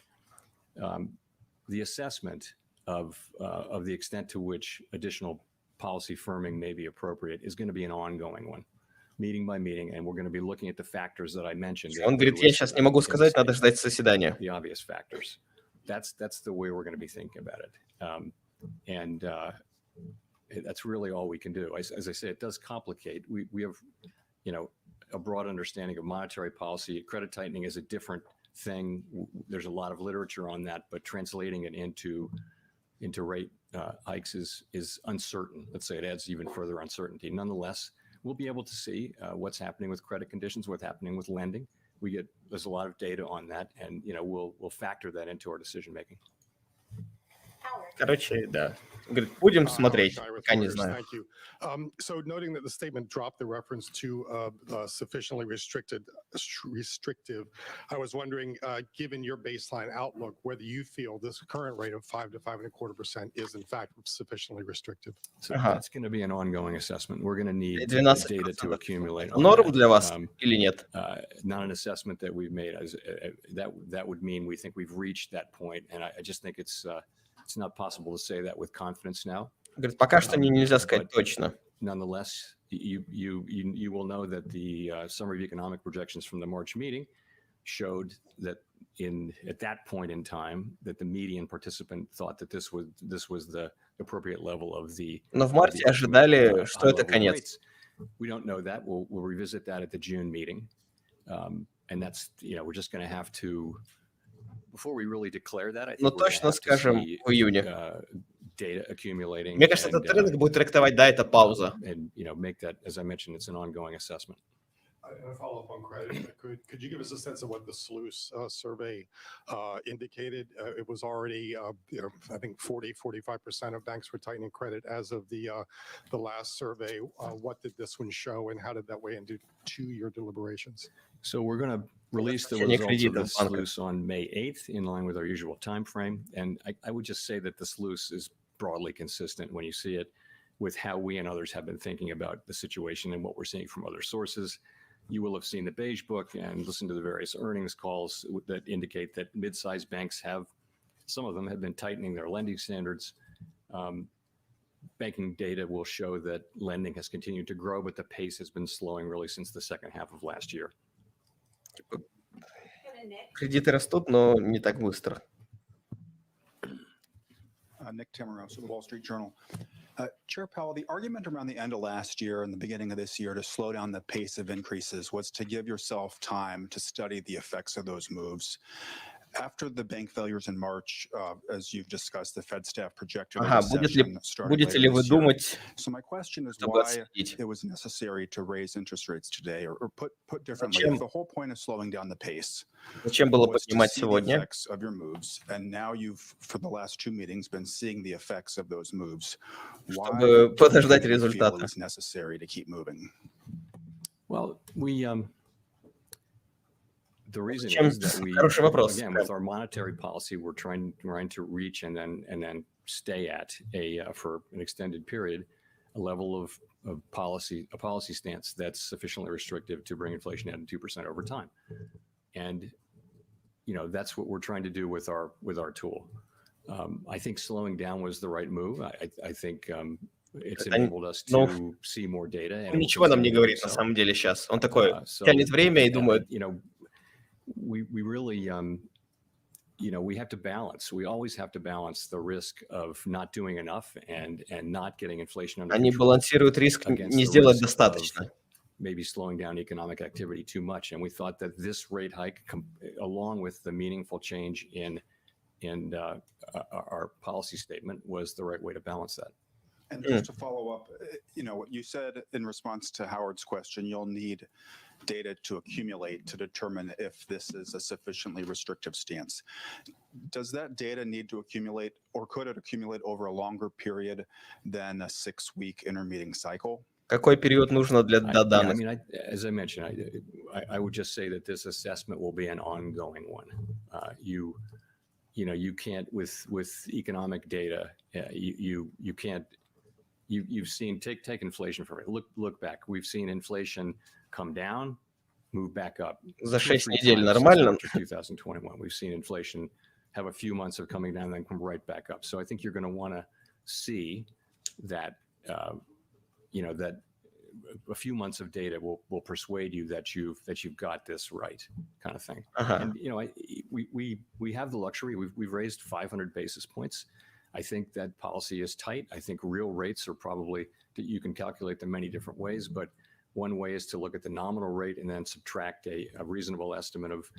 The assessment of the extent to which additional policy firming may be appropriate is going to be an ongoing one, meeting by meeting, and we're going to be looking at the factors that I mentioned. Он говорит, я сейчас не могу сказать, надо ждать заседания. The obvious factors. That's the way we're going to be thinking about it. That's really all we can do. As I say, it does complicate. We have, a broad understanding of monetary policy. Credit tightening is a different thing. There's a lot of literature on that, but translating it into rate hikes is uncertain. Let's say it adds even further uncertainty. Nonetheless, we'll be able to see what's happening with credit conditions, what's happening with lending. There's a lot of data on that, and we'll factor that into our decision making. Короче, да. Говорит, будем смотреть, пока не знаю. Thank you. So noting that the statement dropped the reference to sufficiently restrictive, I was wondering, given your baseline outlook, whether you feel this current rate of 5 to 5.25% is in fact sufficiently restrictive. So that's going to be an ongoing assessment. We're going to need 12%. data to accumulate. on Норм that. для вас или нет? Not an assessment that we've made. That would mean we think we've reached that point, and I just think it's not possible to say that with confidence now. Говорит, пока что нельзя сказать точно. Nonetheless, you will know that the summary of economic projections from the March meeting showed that at that point in time that the median participant thought that this was the appropriate level of the. Но в марте ожидали, что это конец. We don't know that. We'll revisit that at the June meeting, and that's we're just going to have to. Before we really declare that, I think Но точно скажем в июне. Data accumulating. Мне кажется, этот рынок будет трактовать, да, это пауза. And make that, as I mentioned, it's an ongoing assessment. A follow-up on credit. Could you give us a sense of what the SLUS survey indicated? It was already, I think 45% of banks were tightening credit as of the last survey. What did this one show, and how did that weigh into your deliberations? So we're going to release the results of the SLUS on May 8th in line with our usual time frame. And I would just say that the SLUS is broadly consistent when you see it with how we and others have been thinking about the situation and what we're seeing from other sources. You will have seen the Beige Book and listened to the various earnings calls that indicate that mid-sized banks some of them have been tightening their lending standards. Banking data will show that lending has continued to grow, but the pace has been slowing really since the second half of last year. Кредиты растут, но не так быстро. Nick Timmerow, the Wall Street Journal. Chair Powell, the argument around the end of last year and the beginning of this year to slow down the pace of increases was to give yourself time to study the effects of those moves. After the bank failures in March, as you've discussed, the Fed staff projected a recession starting будете later ли вы this year. думать, So my question is чтобы why отследить? it was necessary to raise interest rates today, or put differently, Зачем? if the whole point of slowing down the pace Зачем было was to поднимать see the сегодня? effects of your moves, and now you've, for the last two meetings, been seeing the effects of those moves. Why Чтобы подождать do you feel результата. it's necessary to keep moving? Well, the reason Чем- is that we, Хороший вопрос. again, with our monetary policy, we're trying to reach and then stay at for an extended period, a level of policy stance that's sufficiently restrictive to bring inflation down to 2% over time. And, that's what we're trying to do with our tool. I think slowing down was the right move. I think it's Это enabled us но- to see more data. and Он we'll ничего нам не continue to говорит do на so. самом деле сейчас. Он такой So, тянет время и думает, we really, we have to balance. We always have to balance the risk of not doing enough and not getting inflation under они control балансируют риск against не the сделать risk of достаточно. maybe slowing down economic activity too much. And we thought that this rate hike, along with the meaningful change in in our policy statement was the right way to balance that. And just to follow up, what you said in response to Howard's question, you'll need data to accumulate to determine if this is a sufficiently restrictive stance. Does that data need to accumulate, or could it accumulate over a longer period than a 6-week intermeeting cycle? Какой период нужно для Yeah, I данных? mean, as I mentioned, I would just say that this assessment will be an ongoing one. You can't with economic data. You can't. You've seen take inflation from it. Look back. We've seen inflation come down, move back up. За 2 or 6 3 недель times since нормально? March of 2021. We've seen inflation have a few months of coming down and then come right back up. So I think you're going to want to see that. That a few months of data will persuade you that you've got this right, kind of thing. Ага. And we have the luxury. We've raised 500 basis points. I think that policy is tight. I think real rates are probably, you can calculate them many different ways, but one way is to look at the nominal rate and then subtract a reasonable estimate of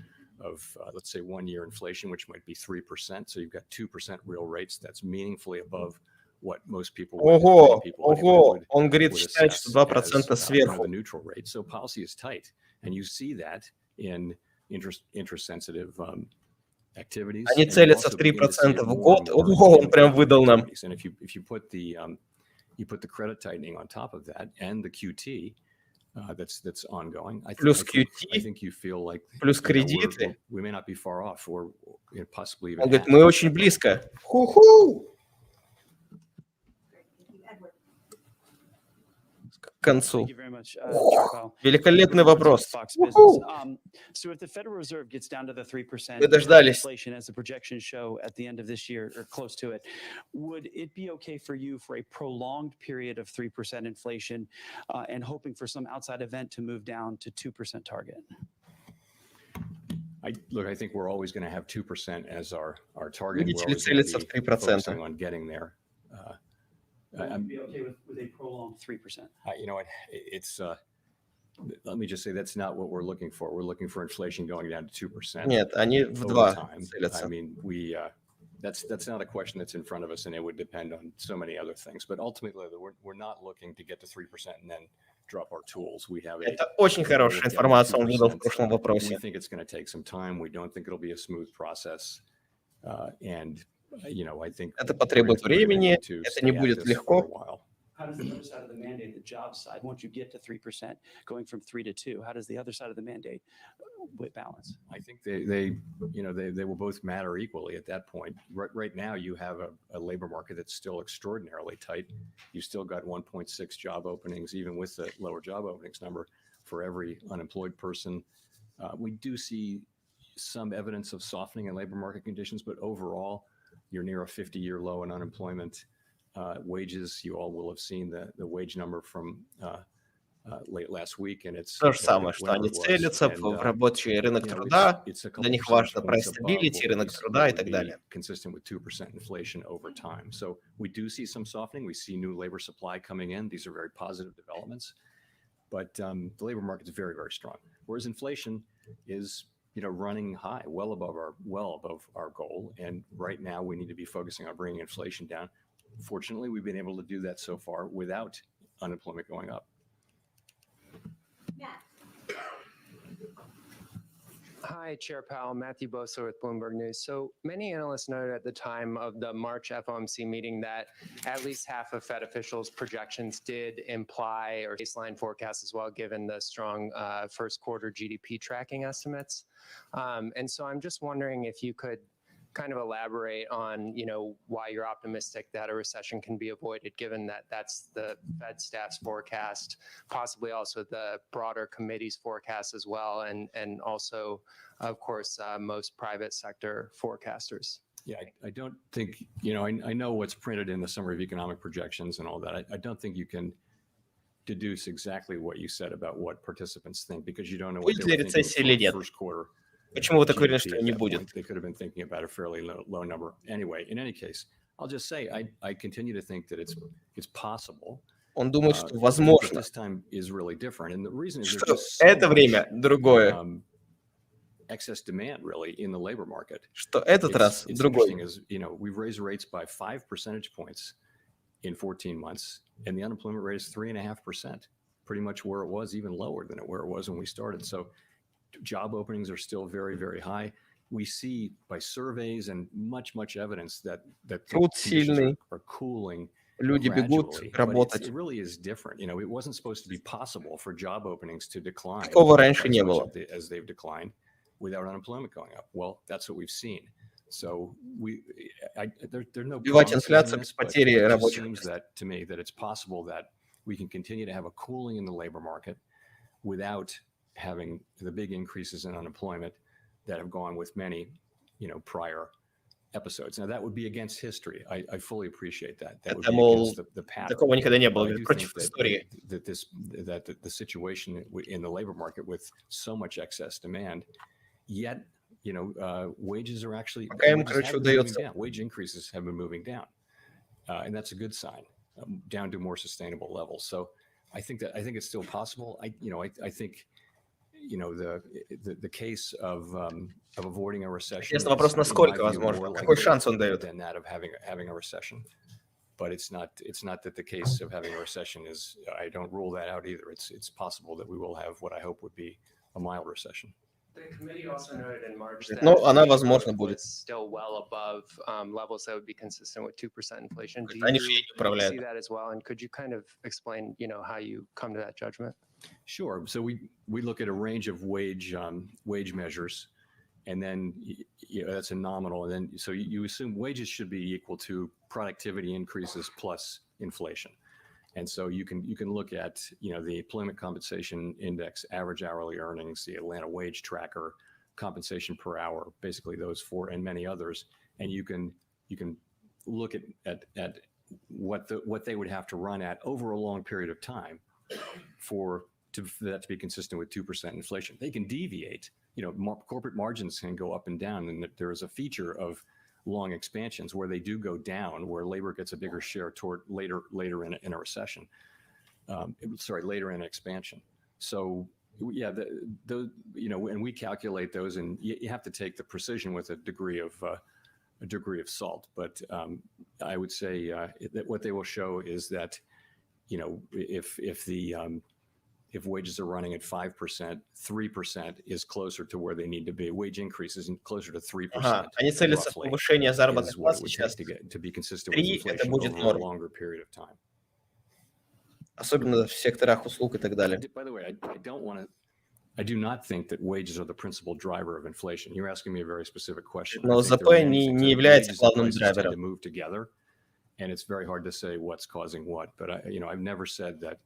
let's say 1-year inflation, which might be 3%. So you've got 2% real rates. That's meaningfully above what most people Ого, would он говорит, would считает, assess что 2% as, сверху. the neutral rate. So policy is tight, and you see that in interest-sensitive activities. Они and you целятся also в begin to see 3% it в more год. and more Ого, он in прям выдал нам. activities. And if you put the credit tightening on top of that and the QT that's ongoing, I Плюс think you feel like плюс кредиты. we may not be far off, or possibly even. Он говорит, half. мы очень близко. Ху-ху! К концу. Thank you very much, Chair Powell. Великолепный With вопрос. Fox Woohoo! Business. So if the Federal Reserve gets down to the 3% Вы дождались. inflation, as the projections show at the end of this year or close to it, would it be okay for you for a prolonged period of 3% inflation and hoping for some outside event to move down to 2% target? I think we're always going to have 2% as our target. Видите We're ли, always going целится to в be 3%. focusing on getting there. Would you be okay with a prolonged 3%? You know what? It's let me just say that's not what we're looking for. We're looking for inflation going down to 2%. Нет, они в over 2 time. целятся. I mean, that's not a question that's in front of us, and it would depend on so many other things. But ultimately, we're not looking to get to 3% and then drop our tools. We have Это очень хорошая информация, он выдал в прошлом We вопросе. think it's going to take some time. We don't think it'll be a smooth process. And I think Это потребует времени, это не будет легко. How does the other side of the mandate, the job side, once you get to 3%, going from 3 to 2, how does the other side of the mandate balance? I think they will both matter equally at that point. Right now, you have a labor market that's still extraordinarily tight. You still got 1.6 job openings, even with the lower job openings number, for every unemployed person. We do see some evidence of softening in labor market conditions, but overall, you're near a 50-year low in unemployment. Wages, you all will have seen the wage number from late last week, and it's То же самое, что они целятся в рабочий рынок труда, для них важно price stability, рынок труда и так далее. Consistent with 2% inflation over time. So we do see some softening. We see new labor supply coming in. These are very positive developments, but the labor market is very, very strong. Whereas inflation is running high, well above our goal. And right now we need to be focusing on bringing inflation down. Fortunately, we've been able to do that so far without unemployment going up. Hi, Chair Powell, Matthew Boso with Bloomberg News. So many analysts noted at the time of the March FOMC meeting that at least half of Fed officials' projections did imply or baseline forecasts as well, given the strong first quarter GDP tracking estimates. And so I'm just wondering if you could kind of elaborate on, why you're optimistic that a recession can be avoided, given that that's the Fed staff's forecast, possibly also the broader committee's forecast as well, and also, of course, most private sector forecasters. Yeah, I don't think, I know what's printed in the summary of economic projections and all that. I don't think you can deduce exactly what you said about what participants think, because you don't know what they were thinking for first quarter. Почему вы так уверены, что не будет? They could have been thinking about a fairly low number. Anyway, in any case, I'll just say I continue to think that it's possible. Он думает, что возможно, This time is really different, and the reason is что это время другое. excess demand really in the labor market. Что этот раз It's другой. interesting is, we've raised rates by 5 percentage points in 14 months, and the unemployment rate is 3.5%, pretty much where it was, even lower than where it was when we started. So job openings are still very, very high. We see by surveys and much evidence that Труд conditions сильный, are cooling люди бегут gradually, but работать. it really is different. It wasn't supposed to be possible for job openings to decline Такого раньше as не much было. as they've declined without unemployment going up. Well, that's what we've seen. So there are no Убивать promises in инфляцию this, без but потери it just рабочих seems мест. that to me that it's possible that we can continue to have a cooling in the labor market without having the big increases in unemployment that have gone with many, prior episodes. Now that would be against history. I fully appreciate that. That would Это, be мол, against the pattern. такого никогда не было, But I do против think истории. that the situation in the labor market with so much excess demand, yet wages are actually Пока им, wages have короче, been moving удается. down. Wage increases have been moving down, and that's a good sign, down to more sustainable levels. So I think it's still possible. I think the case of avoiding a recession Интересный вопрос, is, насколько in my view, возможно, more какой likely шанс он дает. than that of having a recession. But it's not that the case of having a recession is. I don't rule that out either. It's possible that we will have what I hope would be a mild recession. The committee also noted in March that Ну, она, wage возможно, growth будет. was still well above levels that would be consistent with 2% inflation. Do Они you же ей не управляют. see that as well? And could you kind of explain, how you come to that judgment? Sure. So we look at a range of wage measures, and then that's a nominal, and then so you assume wages should be equal to productivity increases plus inflation. And so you can look at the employment compensation index, average hourly earnings, the Atlanta wage tracker, compensation per hour, basically those four and many others, and you can look at what they would have to run at over a long period of time for that to be consistent with 2% inflation. They can deviate. Corporate margins can go up and down, and there is a feature of long expansions where they do go down, where labor gets a bigger share toward later in a recession. Later in expansion. So yeah, and we calculate those, and you have to take the precision with a degree of salt. But I would say that what they will show is that if wages are running at 5%, 3% is closer to where they need to be. Wage increases closer to 3%. Ага, они целятся в roughly, повышение заработной is what it платы would сейчас. take to be consistent with 3 это inflation будет over a норм, longer period of time. особенно в секторах услуг и так далее. By the way, I do not think that wages are the principal driver of inflation. You're asking me a very specific question. Но I think ЗП there are many не things. не является Wages and главным prices tend to драйвером. move together, and it's very hard to say what's causing what. But I've never said that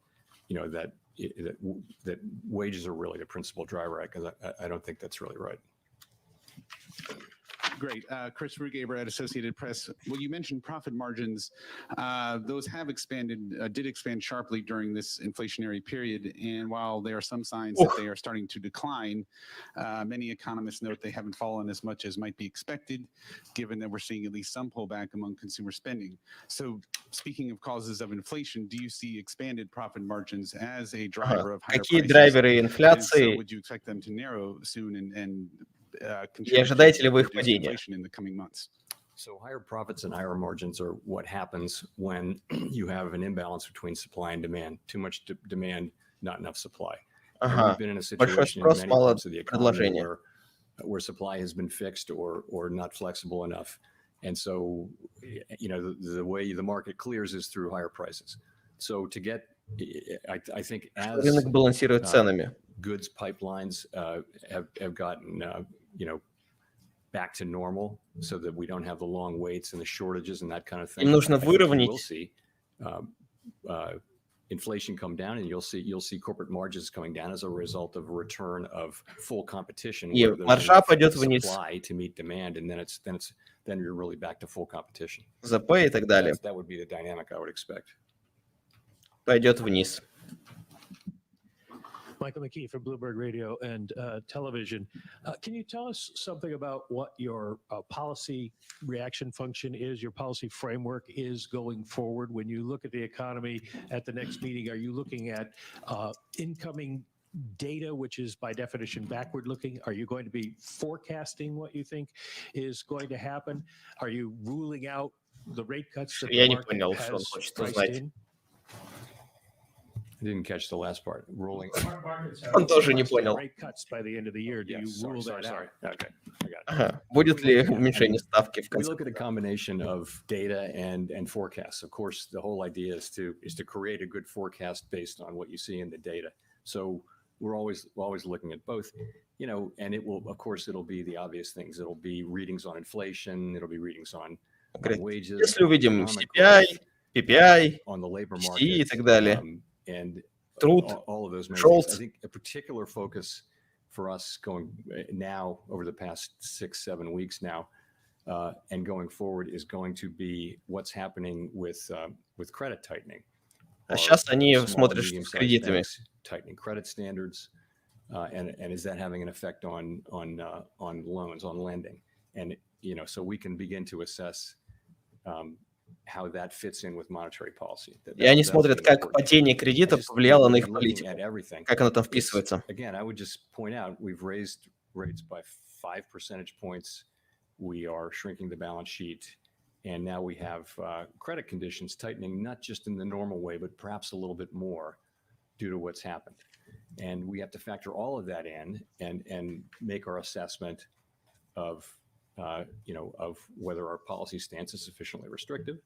that wages are really the principal driver, because I don't think that's really right. Great. Chris Rugaber at Associated Press. Well, you mentioned profit margins. Those have did expand sharply during this inflationary period. And while there are some signs that they are starting to decline, many economists note they haven't fallen as much as might be expected, given that we're seeing at least some pullback among consumer spending. So speaking of causes of inflation, do you see expanded profit margins as a driver of higher Какие prices? драйверы And if so, инфляции would you expect them to narrow soon and и ожидаете ли вы их падения? So higher profits and higher margins are what happens when you have an imbalance between supply and demand. Too much demand, not enough supply. And we've been in a Большой situation in спрос, many мало parts of the economy предложения. where supply has been fixed or not flexible enough. And so, the way the market clears is through higher prices. So to get, I think as Рынок балансирует ценами. goods pipelines have gotten back to normal, so that we don't have the long waits and the shortages and that kind of thing. Им нужно выровнять. We'll see inflation come down, and you'll see corporate margins coming down as a result of a return of full competition. И where there's маржа enough пойдет вниз. supply to meet demand, and then you're really back to full competition. ЗП и так далее. That would be the dynamic I would expect. Пойдет вниз. Michael McKee from Bloomberg Radio and Television. Can you tell us something about what your policy reaction function is, your policy framework is going forward? When you look at the economy at the next meeting, are you looking at incoming data, which is by definition backward looking? Are you going to be forecasting what you think is going to happen? Are you ruling out the rate cuts that Я the не market понял, что он has хочет priced узнать. in? I didn't catch the last part. Rolling. Он тоже не понял. Rate cuts by the end of the year. Do you Yes, rule sorry. that out? Okay, I got it. Ага. Будет ли уменьшение ставки в We конце? look at a combination of data and forecasts. Of course, the whole idea is to create a good forecast based on what you see in the data. So we're always looking at both, you know, and it will, of course, it'll be the obvious things. It'll be readings on inflation. It'll be readings on wages. Если увидим economic CPI, growth, PPI, on the labor PCE market, и так далее, and труд, all of those many Schultz. things. I think a particular focus for us going now over the past 6-7 weeks now, and going forward is going to be what's happening with credit tightening. А сейчас они Small, смотрят, что с medium-sized кредитами. banks tightening credit standards, and is that having an effect on loans, on lending? And you know, so we can begin to assess how that fits in with monetary policy. И они That's смотрят, the как important. падение I кредитов just повлияло на we're их looking политику, at everything. как оно там It's- вписывается. Again, I would just point out we've raised rates by 5 percentage points. We are shrinking the balance sheet, and now we have credit conditions tightening, not just in the normal way, but perhaps a little bit more due to what's happened. And we have to factor all of that in and make our assessment of of whether our policy stance is sufficiently restrictive.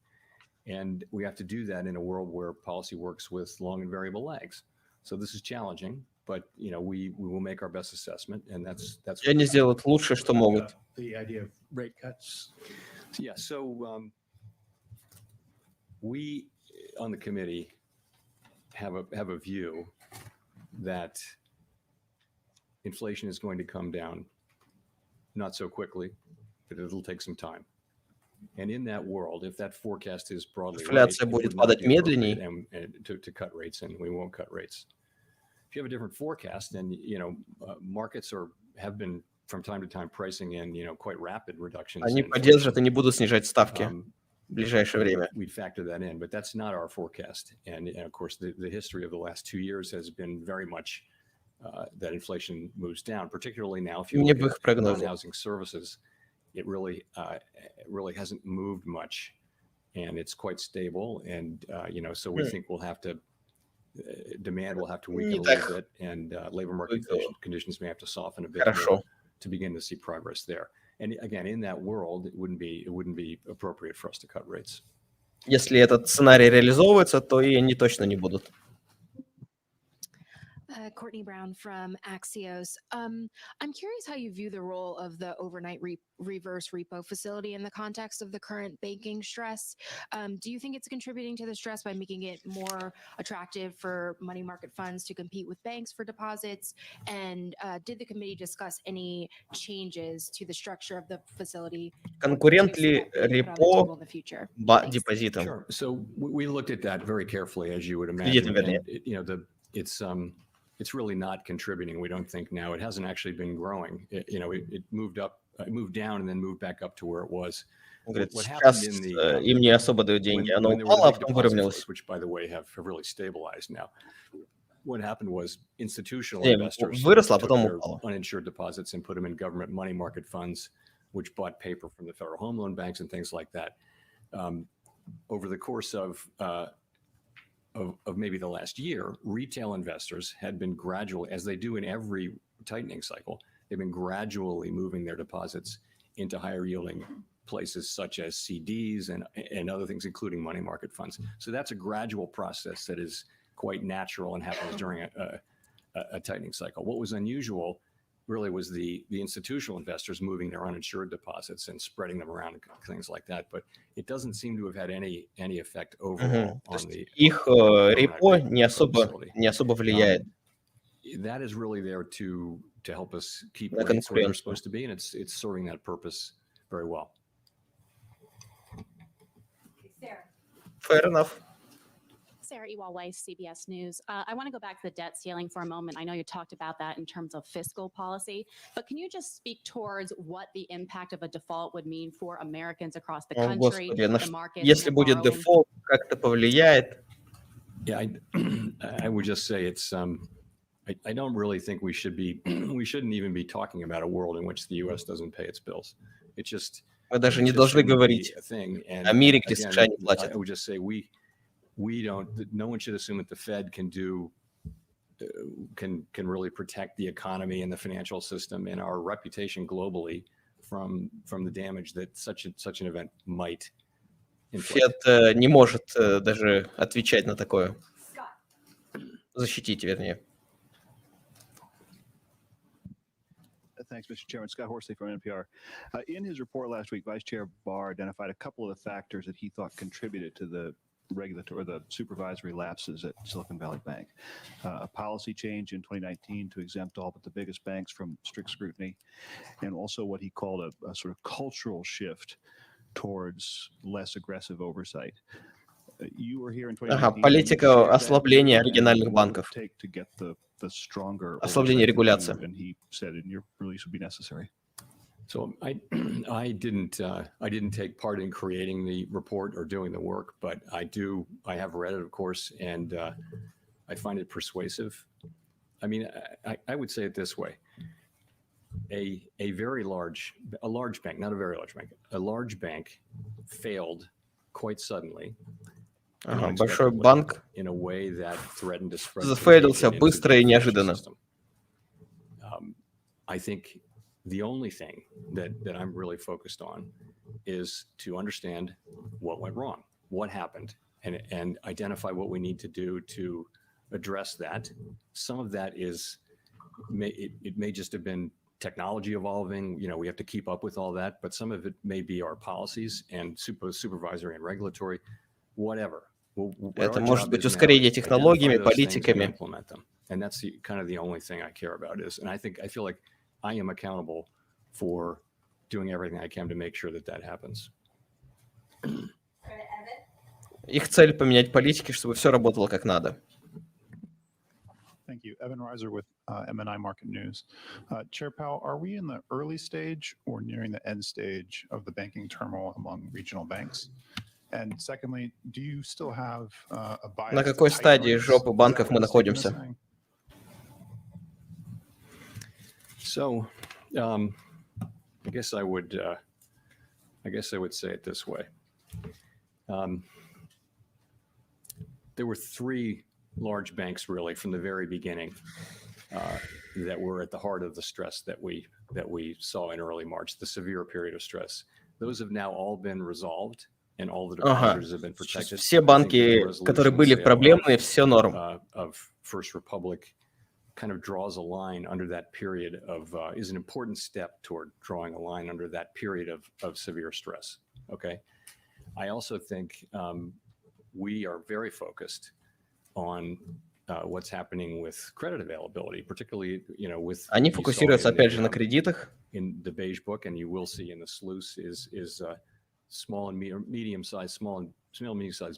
And we have to do that in a world where policy works with long and variable lags. So this is challenging, but you know we will make our best assessment, and that's. И они сделают лучшее, что могут. The idea of rate cuts. Yeah. So we on the committee have a view that inflation is going to come down, not so quickly, but it'll take some time. And in that world, if that forecast is broadly right, Инфляция it будет would not падать be appropriate медленнее. and to cut rates, and we won't cut rates. If you have a different forecast, then you know markets have been from time to time pricing in quite rapid reductions. Они in поддержат и inflation. не будут снижать ставки в ближайшее время. We'd factor that in, but that's not our forecast. And of course, the history of the last 2 years has been very much that inflation moves down, particularly now. If you Не look в их at прогнозе. non-housing services, it really hasn't moved much, and it's quite stable. And so we think we'll have to demand will have to weaken Не a little так bit, and labor market conditions may have to soften a bit хорошо. more to begin to see progress there. And again, in that world, it wouldn't be appropriate for us to cut rates. Если этот сценарий реализовывается, то и они точно не будут. Courtney Brown from Axios. I'm curious how you view the role of the overnight reverse repo facility in the context of the current banking stress. Do you think it's contributing to the stress by making it more attractive for money market funds to compete with banks for deposits? And did the committee discuss any changes to the structure of the facility? Конкурент ли репо in the future? депозитам? Sure. So we looked at that very carefully, as you would Кредитам, imagine. вернее. And, it's really not contributing. We don't think now. It hasn't actually been growing. It moved up, it moved down, and then moved back up to where it was. Он говорит, What сейчас happened in the им не особо дают деньги. Оно when there were упало, а big потом deposit выровнялось. flows, which by the way have really stabilized now. What happened was institutional Не, investors выросло, а took потом their упало. uninsured deposits and put them in government money market funds, which bought paper from the Federal Home Loan Banks and things like that. Over the course of maybe the last year, retail investors had been gradually, as they do in every tightening cycle, they've been gradually moving their deposits into higher yielding places such as CDs and other things, including money market funds. So that's a gradual process that is quite natural and happens during a tightening cycle. What was unusual really was the institutional investors moving their uninsured deposits and spreading them around and things like that. But it doesn't seem to have had any effect overall on the Их репо не особо влияет that is really there to help us keep на rates where they're конкуренцию. supposed to be, and it's serving that purpose very well. Fair enough. Sarah Ewald Weiss, CBS News. I want to go back to the debt ceiling for a moment. I know you talked about that in terms of fiscal policy, but can you just speak towards what the impact of a default would mean for Americans across the О, country, Господи, the market, если будет дефолт, как это повлияет? Yeah, I would just say it's I don't really think we shouldn't even be talking about a world in which the U.S. doesn't pay its bills. It's just Мы даже не it's just должны shouldn't be говорить a thing. о мире, где Again, США не платят. I would just say no one should assume that the Fed can really protect the economy and the financial system and our reputation globally from the damage that such an event might inflict. Фед не может даже отвечать на такое. Защитить, вернее. Thanks, Mr. Chairman. Scott Horsley from NPR. In his report last week, Vice Chair Barr identified a couple of the factors that he thought contributed to the regulatory or the supervisory lapses at Silicon Valley Bank. A policy change in 2019 to exempt all but the biggest banks from strict scrutiny, and also what he called a sort of cultural shift towards less aggressive oversight. You were here in 2019. Политика ослабления региональных банков. Ослабление регуляции. And he said in your release would be necessary. So I didn't take part in creating the report or doing the work, but I have read it, of course, and I find it persuasive. I mean, I would say it this way. A large bank, not a very large bank, a large bank failed quite suddenly. Большой банк зафейлился быстро и неожиданно. I think the only thing that I'm really focused on is to understand what went wrong, what happened, and identify what we need to do to address that. Some of that may just have been technology evolving. We have to keep up with all that, but some of it may be our policies and supervisory and regulatory, whatever. Это может быть ускорение технологиями, политиками. And that's kind of the only thing I care about and I feel like I am accountable for doing everything I can to make sure that happens. Их цель поменять политики, чтобы все работало как надо. Thank you. Evan Reiser with MNI Market News. Chair Powell, are we in the early stage or nearing the end stage of the banking turmoil among regional banks? And secondly, do you still have a bias? На какой стадии жопы банков мы находимся? So, I guess I would say it this way. There were three large banks really from the very beginning that were at the heart of the stress that we saw in early March, the severe period of stress. Those have now all been resolved. And all the depositors have been protected. Все банки, которые были проблемные, все норм. Of First Republic kind of draws a line under that period is an important step toward drawing a line under that period of severe stress. Okay. I also think we are very focused on what's happening with credit availability, particularly, with. Они фокусируются опять же на кредитах. In the beige book, and you will see in the sluice is small and medium-sized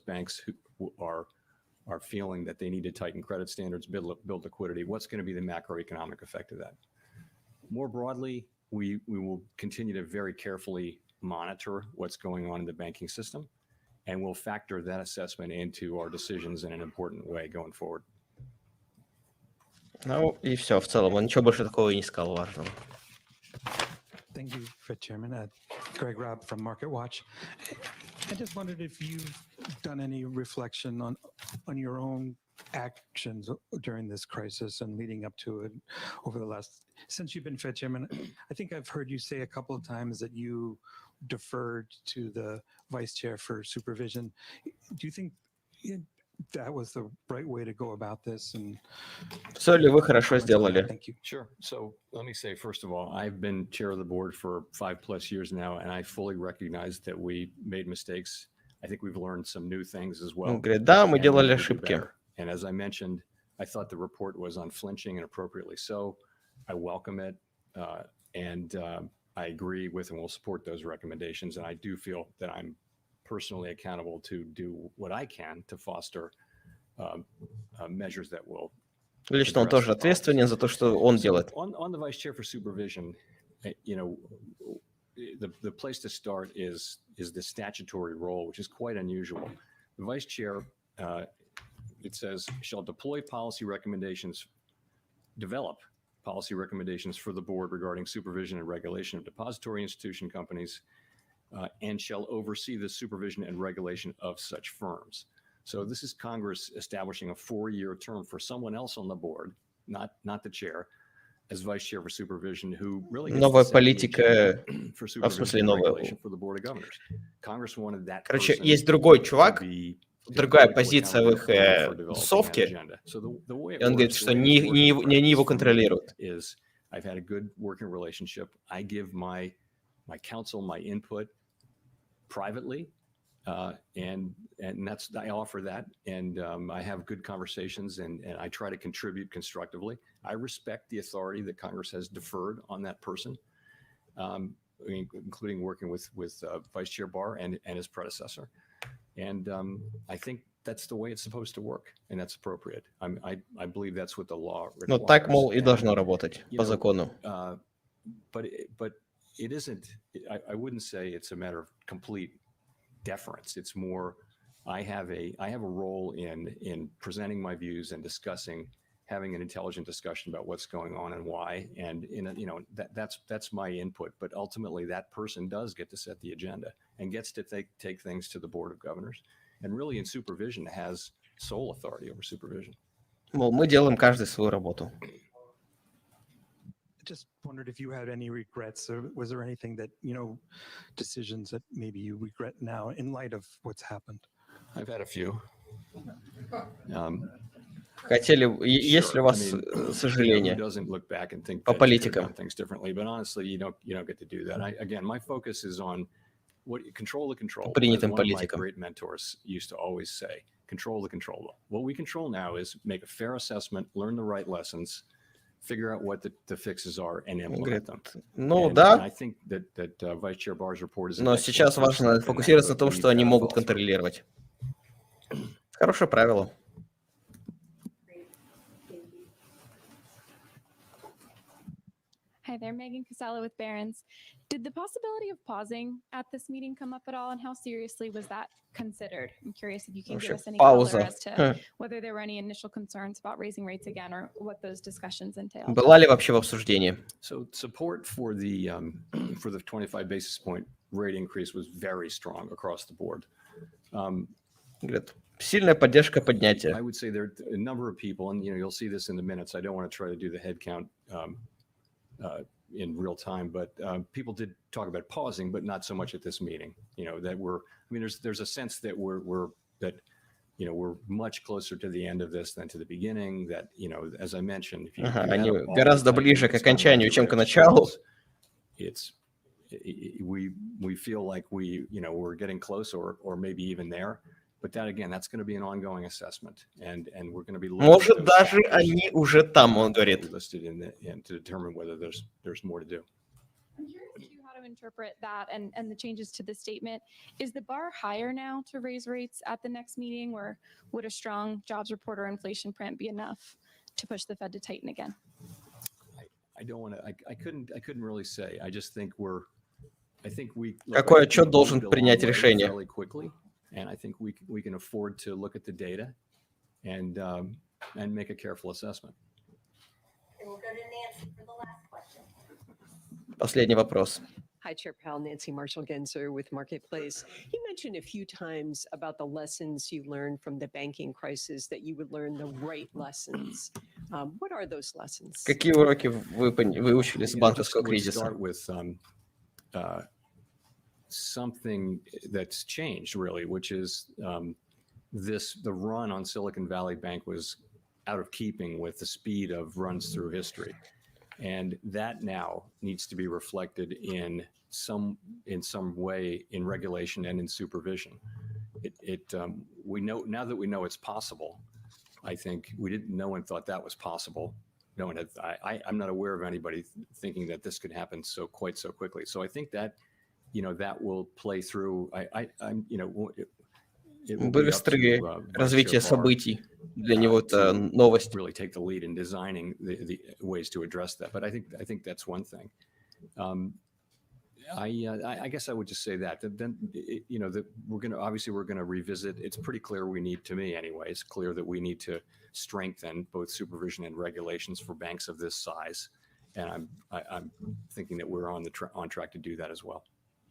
banks who are feeling that they need to tighten credit standards, build liquidity. What's going to be the macroeconomic effect of that? More broadly, we will continue to very carefully monitor what's going on in the banking system, and we'll factor that assessment into our decisions in an important way going forward. Ну и все, в целом. Он ничего больше такого и не сказал важного. Thank you, Fed Chairman. Greg Robb from Market Watch. I just wondered if you've done any reflection on your own actions during this crisis and leading up to it over the since you've been Fed Chairman. I think I've heard you say a couple of times that you deferred to the Vice Chair for supervision. Do you think that was the right way to go about this? Все ли вы хорошо сделали? Sure. So let me say, first of all, I've been chair of the board for 5+ years now, and I fully recognize that we made mistakes. I think we've learned some new things as well. Он говорит, да, мы делали ошибки. And as I mentioned, I thought the report was unflinching and appropriately so. I welcome it, and I agree with and will support those recommendations. And I do feel that I'm personally accountable to do what I can to foster measures that will. Лично он тоже ответственен за то, что он делает. On the Vice Chair for supervision, the place to start is the statutory role, which is quite unusual. The Vice Chair, it says, shall deploy policy recommendations develop policy recommendations for the board regarding supervision and regulation of depository institution companies, and shall oversee the supervision and regulation of such firms. So this is Congress establishing a 4-year term for someone else on the board, not the chair, as vice chair for supervision, who really gets Новая to set the политика, agenda for в supervision смысле and новая. regulation for the board of governors. Congress wanted that Короче, person есть другой to чувак, be другая political позиция в их accountability for developing that тусовке, agenda. So the way it и он говорит, works, the что way it не has worked in они его practice for me контролируют. is I've had a good working relationship. I give my counsel, my input privately, and that's, I offer that, and I have good conversations, and I try to contribute constructively. I respect the authority that Congress has deferred on that person, including working with Vice Chair Barr and his predecessor. And I think that's the way it's supposed to work, and that's appropriate. I believe that's what the law requires. Ну, так, мол, и должно работать по закону. But it isn't, I wouldn't say it's a matter of complete deference. It's more, I have a role in presenting my views and discussing, having an intelligent discussion about what's going on and why. And that's my input. But ultimately, that person does get to set the agenda and gets to take things to the board of governors. And really, in supervision, has sole authority over supervision. Мол, мы делаем каждый свою работу. Just wondered if you had any regrets, or was there anything that, decisions that maybe you regret now in light of what's happened? I've had a few. Хотели, есть ли у вас сожаления по политикам? Things differently, but honestly, you don't get to do that. Again, my focus is on control the control. Принятым One of my политикам. great mentors used to always say, control the controllable. What we control now is make a fair assessment, learn the right lessons, figure out what the fixes are, and implement them. Ну да, I think that Vice Chair Barr's report is. но сейчас важно фокусироваться на том, что они могут контролировать. Хорошее правило. Hi there, Megan Casella with Barron's. Did the possibility of pausing at this meeting come up at all, and how seriously was that considered? I'm curious if you can give us any color as to whether there were any initial concerns about raising rates again, or what those discussions entailed. Была ли вообще в обсуждении? So support for the 25 basis point rate increase was very strong across the board. Говорят, сильная поддержка поднятия. I would say there are a number of people, and you'll see this in the minutes. I don't want to try to do the head count in real time, but people did talk about pausing, but not so much at this meeting. There's a sense that we're much closer to the end of this than to the beginning. That, as I mentioned, Они гораздо ближе к окончанию, чем к началу. We feel like we're getting close, or maybe even there. But that, again, that's going to be an ongoing assessment, and we're going to be Может, даже они уже там, он говорит. listed in to determine whether there's more to do. I'm curious too how to interpret that and the changes to the statement. Is the bar higher now to raise rates at the next meeting, or would a strong jobs report or inflation print be enough to push the Fed to tighten again? I don't want to. I couldn't really say. I just think Какой отчет должен принять решение? Fairly quickly. And I think we can afford to look at the data and make a careful assessment. And we'll go to Nancy for the last question. Последний вопрос. Hi, Chair Powell. Nancy Marshall-Genzer with Marketplace. You mentioned a few times about the lessons you learned from the banking crisis, that you would learn the right lessons. What are those lessons? Какие уроки вы выучили с банковского кризиса? Something that's changed, really, which is the run on Silicon Valley Bank was out of keeping with the speed of runs through history, and that now needs to be reflected in some way in regulation and in supervision. We know now that we know it's possible. I think no one thought that was possible. No one had. I'm not aware of anybody thinking that this could happen quite so quickly. So I think that. That will play through. Быстрое развитие событий. Для него это новость. Really take the lead in designing the ways to address that. But I think that's one thing. I guess I would just say that then that we're going to revisit. It's pretty clear to me anyway, it's clear that we need to strengthen both supervision and regulations for banks of this size. And I'm thinking that we're on track to do that as well.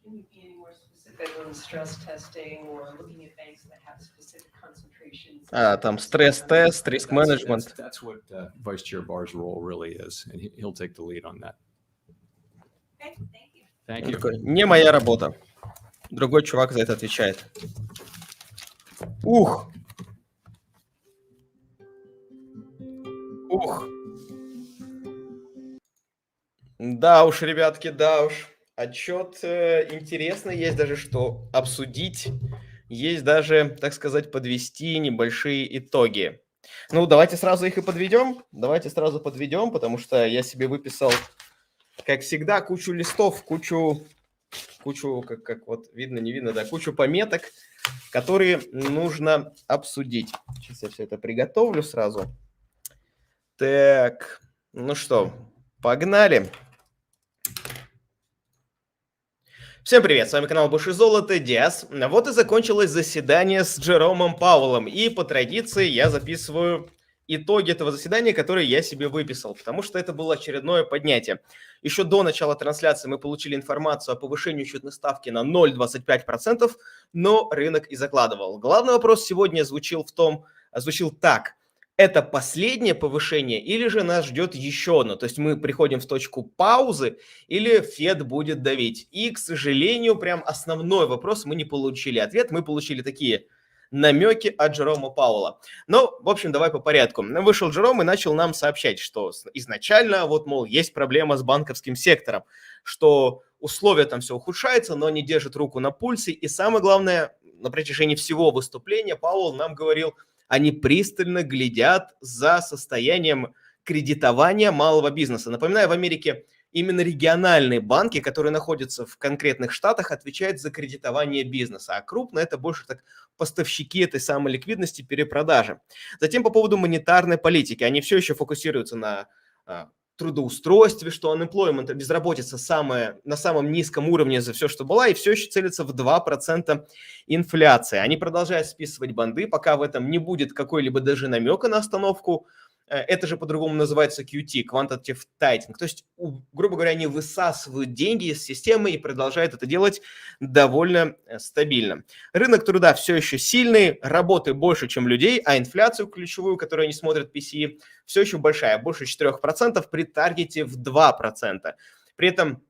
Can you be any more specific on stress testing or looking at banks that have specific concentrations? Там стресс-тест, риск-менеджмент. That's what Vice Chair Barr's role really is, and he'll take the lead on that. Okay, thank you. Thank Он you. такой, не моя работа. Другой чувак за это отвечает. Ух. Да уж, ребятки, да уж. Отчет интересный, есть даже что обсудить, есть даже, так сказать, подвести небольшие итоги. Ну, давайте сразу их и подведем. Потому что я себе выписал, как всегда, кучу листов, кучу, как вот видно, не видно, да, кучу пометок, которые нужно обсудить. Сейчас я все это приготовлю сразу. Так, ну что, погнали. Всем привет, с вами канал Больше Золота, Диас. Вот и закончилось заседание с Джеромом Пауэллом, и по традиции я записываю итоги этого заседания, которые я себе выписал, потому что это было очередное поднятие. Еще до начала трансляции мы получили информацию о повышении учетной ставки на 0,25%, но рынок и закладывал. Главный вопрос сегодня звучал так. Это последнее повышение или же нас ждет еще одно? То есть мы приходим в точку паузы или Фед будет давить? И, к сожалению, прям основной вопрос мы не получили ответ. Мы получили такие намеки от Джерома Пауэлла. Но, в общем, давай по порядку. Вышел Джером и начал нам сообщать, что изначально, вот, мол, есть проблема с банковским сектором, что условия там все ухудшаются, но они держат руку на пульсе. И самое главное, на протяжении всего выступления Пауэлл нам говорил, они пристально глядят за состоянием кредитования малого бизнеса. Напоминаю, в Америке именно региональные банки, которые находятся в конкретных штатах, отвечают за кредитование бизнеса, а крупно это больше так поставщики этой самой ликвидности, перепродажи. Затем по поводу монетарной политики. Они все еще фокусируются на трудоустройстве, что unemployment, безработица на самом низком уровне за все, что была, и все еще целится в 2% инфляции. Они продолжают списывать банды, пока в этом не будет какой-либо даже намека на остановку. Это же по-другому называется QT, quantitative tightening. То есть, грубо говоря, они высасывают деньги из системы и продолжают это делать довольно стабильно. Рынок труда все еще сильный, работы больше, чем людей, а инфляцию ключевую, которую они смотрят PCE, все еще большая, больше 4% при таргете в 2%. При этом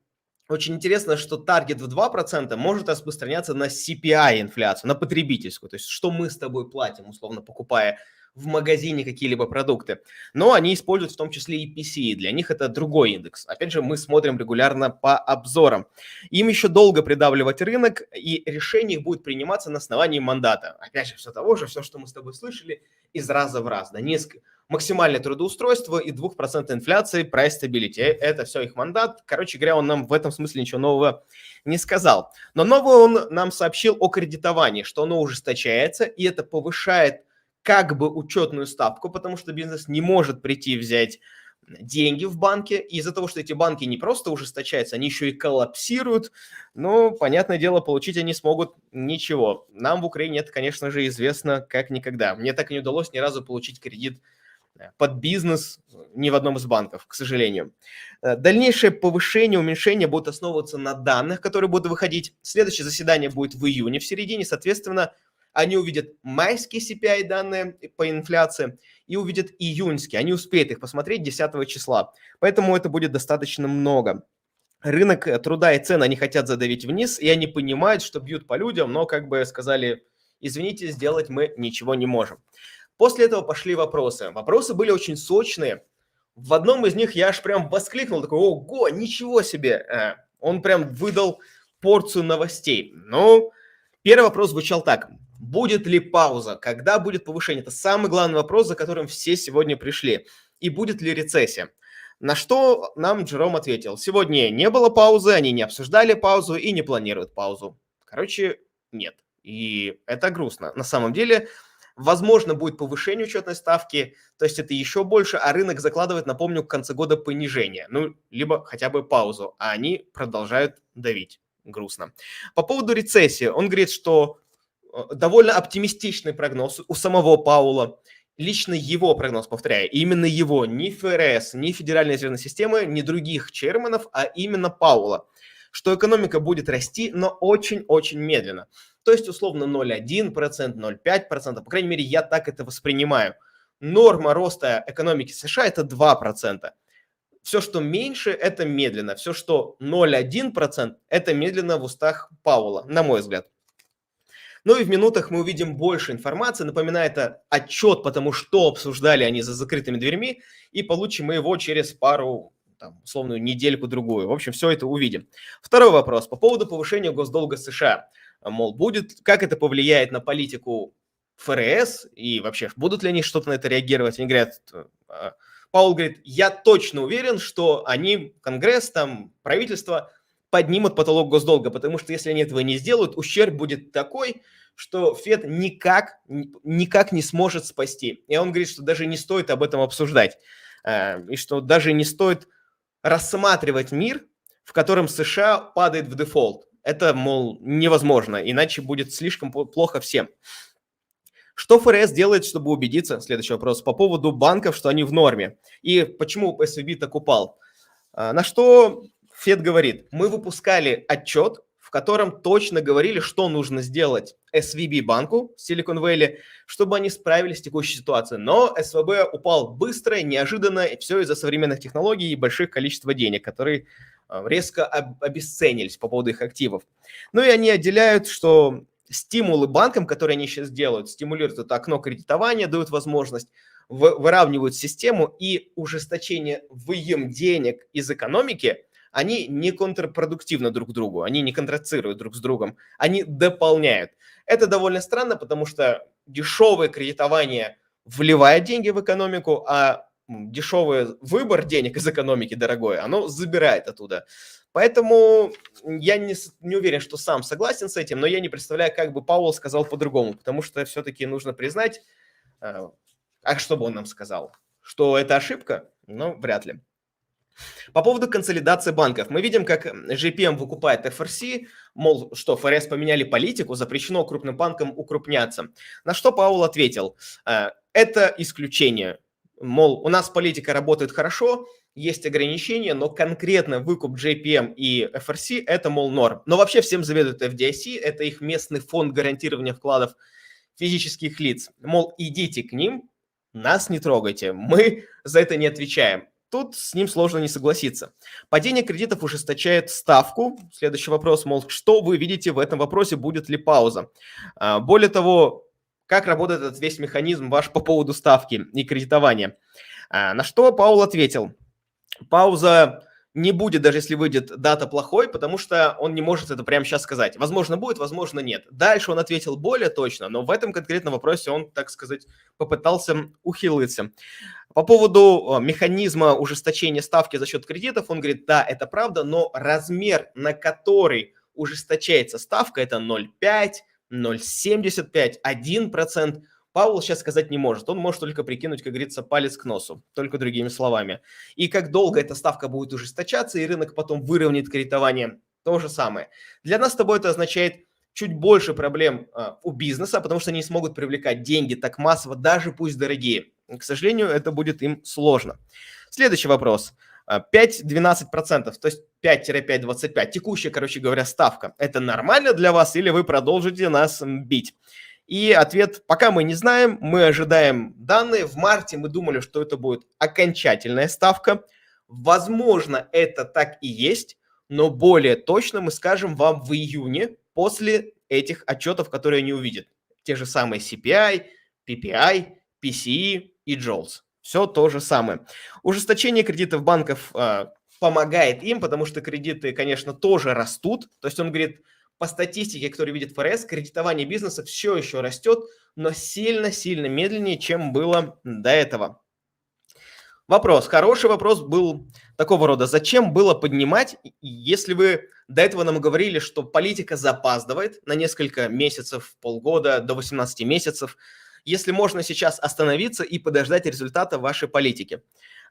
очень интересно, что таргет в 2% может распространяться на CPI-инфляцию, на потребительскую. То есть, что мы с тобой платим, условно покупая в магазине какие-либо продукты. Но они используют в том числе и PCE. Для них это другой индекс. Опять же, мы смотрим регулярно по обзорам. Им еще долго придавливать рынок, и решение их будет приниматься на основании мандата. Опять же, все, что мы с тобой слышали, из раза в раз. Да, максимальное трудоустройство и 2% инфляции, price stability. Это все их мандат. Короче говоря, он нам в этом смысле ничего нового не сказал. Но новое он нам сообщил о кредитовании, что оно ужесточается, и это повышает как бы учетную ставку, потому что бизнес не может прийти и взять деньги в банке. И из-за того, что эти банки не просто ужесточаются, они еще и коллапсируют, ну, понятное дело, получить они смогут ничего. Нам в Украине это, конечно же, известно как никогда. Мне так и не удалось ни разу получить кредит под бизнес ни в одном из банков, к сожалению. Дальнейшее повышение, уменьшение будут основываться на данных, которые будут выходить. Следующее заседание будет в июне, в середине, соответственно, они увидят майские CPI данные по инфляции и увидят июньские. Они успеют их посмотреть 10 числа. Поэтому это будет достаточно много. Рынок труда и цен они хотят задавить вниз, и они понимают, что бьют по людям, но как бы сказали, извините, сделать мы ничего не можем. После этого пошли вопросы. Вопросы были очень сочные. В одном из них я аж прям воскликнул, такой, ого, ничего себе. Он прям выдал порцию новостей. Ну, первый вопрос звучал так. Будет ли пауза? Когда будет повышение? Это самый главный вопрос, за которым все сегодня пришли. И будет ли рецессия? На что нам Джером ответил. Сегодня не было паузы, они не обсуждали паузу и не планируют паузу. Короче, нет. И это грустно. На самом деле, возможно, будет повышение учетной ставки, то есть это еще больше, а рынок закладывает, напомню, к концу года понижение. Ну, либо хотя бы паузу, а они продолжают давить. грустно. По поводу рецессии. Он говорит, что довольно оптимистичный прогноз у самого Пауэлла. Лично его прогноз, повторяю, именно его, ни ФРС, ни Федеральной резервной системы, ни других черманов, а именно Пауэлла, что экономика будет расти, но очень-очень медленно. То есть, условно, 0,1%, 0,5%, по крайней мере, я так это воспринимаю. Норма роста экономики США – это 2%. Все, что меньше, это медленно. Все, что 0,1%, это медленно в устах Пауэлла, на мой взгляд. Ну и в минутах мы увидим больше информации. Напоминаю, это отчет, потому что обсуждали они за закрытыми дверьми, и получим мы его через пару, условную недельку-другую. В общем, все это увидим. Второй вопрос по поводу повышения госдолга США. Мол, как это повлияет на политику ФРС и вообще будут ли они что-то на это реагировать? Они говорят, Пауэлл говорит, я точно уверен, что они, Конгресс, правительство, поднимут потолок госдолга, потому что если они этого не сделают, ущерб будет такой, что Фед никак не сможет спасти. И он говорит, что даже не стоит об этом обсуждать, и что даже не стоит рассматривать мир, в котором США падает в дефолт. Это, мол, невозможно, иначе будет слишком плохо всем. Что ФРС делает, чтобы убедиться, следующий вопрос, по поводу банков, что они в норме, и почему SVB так упал? На что Фед говорит, мы выпускали отчет, в котором точно говорили, что нужно сделать SVB банку, Silicon Valley, чтобы они справились с текущей ситуацией. Но СВБ упал быстро, неожиданно, и все из-за современных технологий и больших количества денег, которые резко обесценились по поводу их активов. Ну и они отделяют, что стимулы банкам, которые они сейчас делают, стимулируют это окно кредитования, дают возможность, выравнивают систему, и ужесточение выем денег из экономики, они не контрпродуктивны друг к другу, они не контрацируют друг с другом, они дополняют. Это довольно странно, потому что дешевое кредитование вливает деньги в экономику, а дешевый выбор денег из экономики, дорогое, оно забирает оттуда. Поэтому я не уверен, что сам согласен с этим, но я не представляю, как бы Пауэлл сказал по-другому, потому что все-таки нужно признать, а что бы он нам сказал? Что это ошибка? Ну, вряд ли. По поводу консолидации банков. Мы видим, как JPM выкупает FRC, мол, что ФРС поменяли политику, запрещено крупным банкам укрупняться. На что Пауэлл ответил, это исключение. Мол, у нас политика работает хорошо, есть ограничения, но конкретно выкуп JPM и FRC – это, мол, норм. Но вообще всем заведует FDIC, это их местный фонд гарантирования вкладов физических лиц. Мол, идите к ним, нас не трогайте, мы за это не отвечаем. Тут с ним сложно не согласиться. Падение кредитов ужесточает ставку. Следующий вопрос, мол, что вы видите в этом вопросе, будет ли пауза? Более того, как работает этот весь механизм ваш по поводу ставки и кредитования? На что Пауэлл ответил, пауза не будет, даже если выйдет дата плохой, потому что он не может это прямо сейчас сказать. Возможно, будет, возможно, нет. Дальше он ответил более точно, но в этом конкретном вопросе он, так сказать, попытался ухилиться. По поводу механизма ужесточения ставки за счет кредитов, он говорит, да, это правда, но размер, на который ужесточается ставка, это 0,5, 0,75, 1%. Пауэлл сейчас сказать не может. Он может только прикинуть, как говорится, палец к носу, только другими словами. И как долго эта ставка будет ужесточаться, и рынок потом выровняет кредитование, то же самое. Для нас с тобой это означает чуть больше проблем у бизнеса, потому что они не смогут привлекать деньги так массово, даже пусть дорогие. К сожалению, это будет им сложно. Следующий вопрос. 5-12%, то есть 5-5-25. Текущая, короче говоря, ставка. Это нормально для вас или вы продолжите нас бить? И ответ, пока мы не знаем, мы ожидаем данные. В марте мы думали, что это будет окончательная ставка. Возможно, это так и есть, но более точно мы скажем вам в июне после этих отчетов, которые они увидят. Те же самые CPI, PPI, PCE и JOLTS. Все то же самое. Ужесточение кредитов банков помогает им, потому что кредиты, конечно, тоже растут. То есть он говорит, по статистике, которую видит ФРС, кредитование бизнеса все еще растет, но сильно-сильно медленнее, чем было до этого. Вопрос, хороший вопрос был такого рода. Зачем было поднимать, если вы до этого нам говорили, что политика запаздывает на несколько месяцев, полгода, до 18 месяцев, если можно сейчас остановиться и подождать результата вашей политики?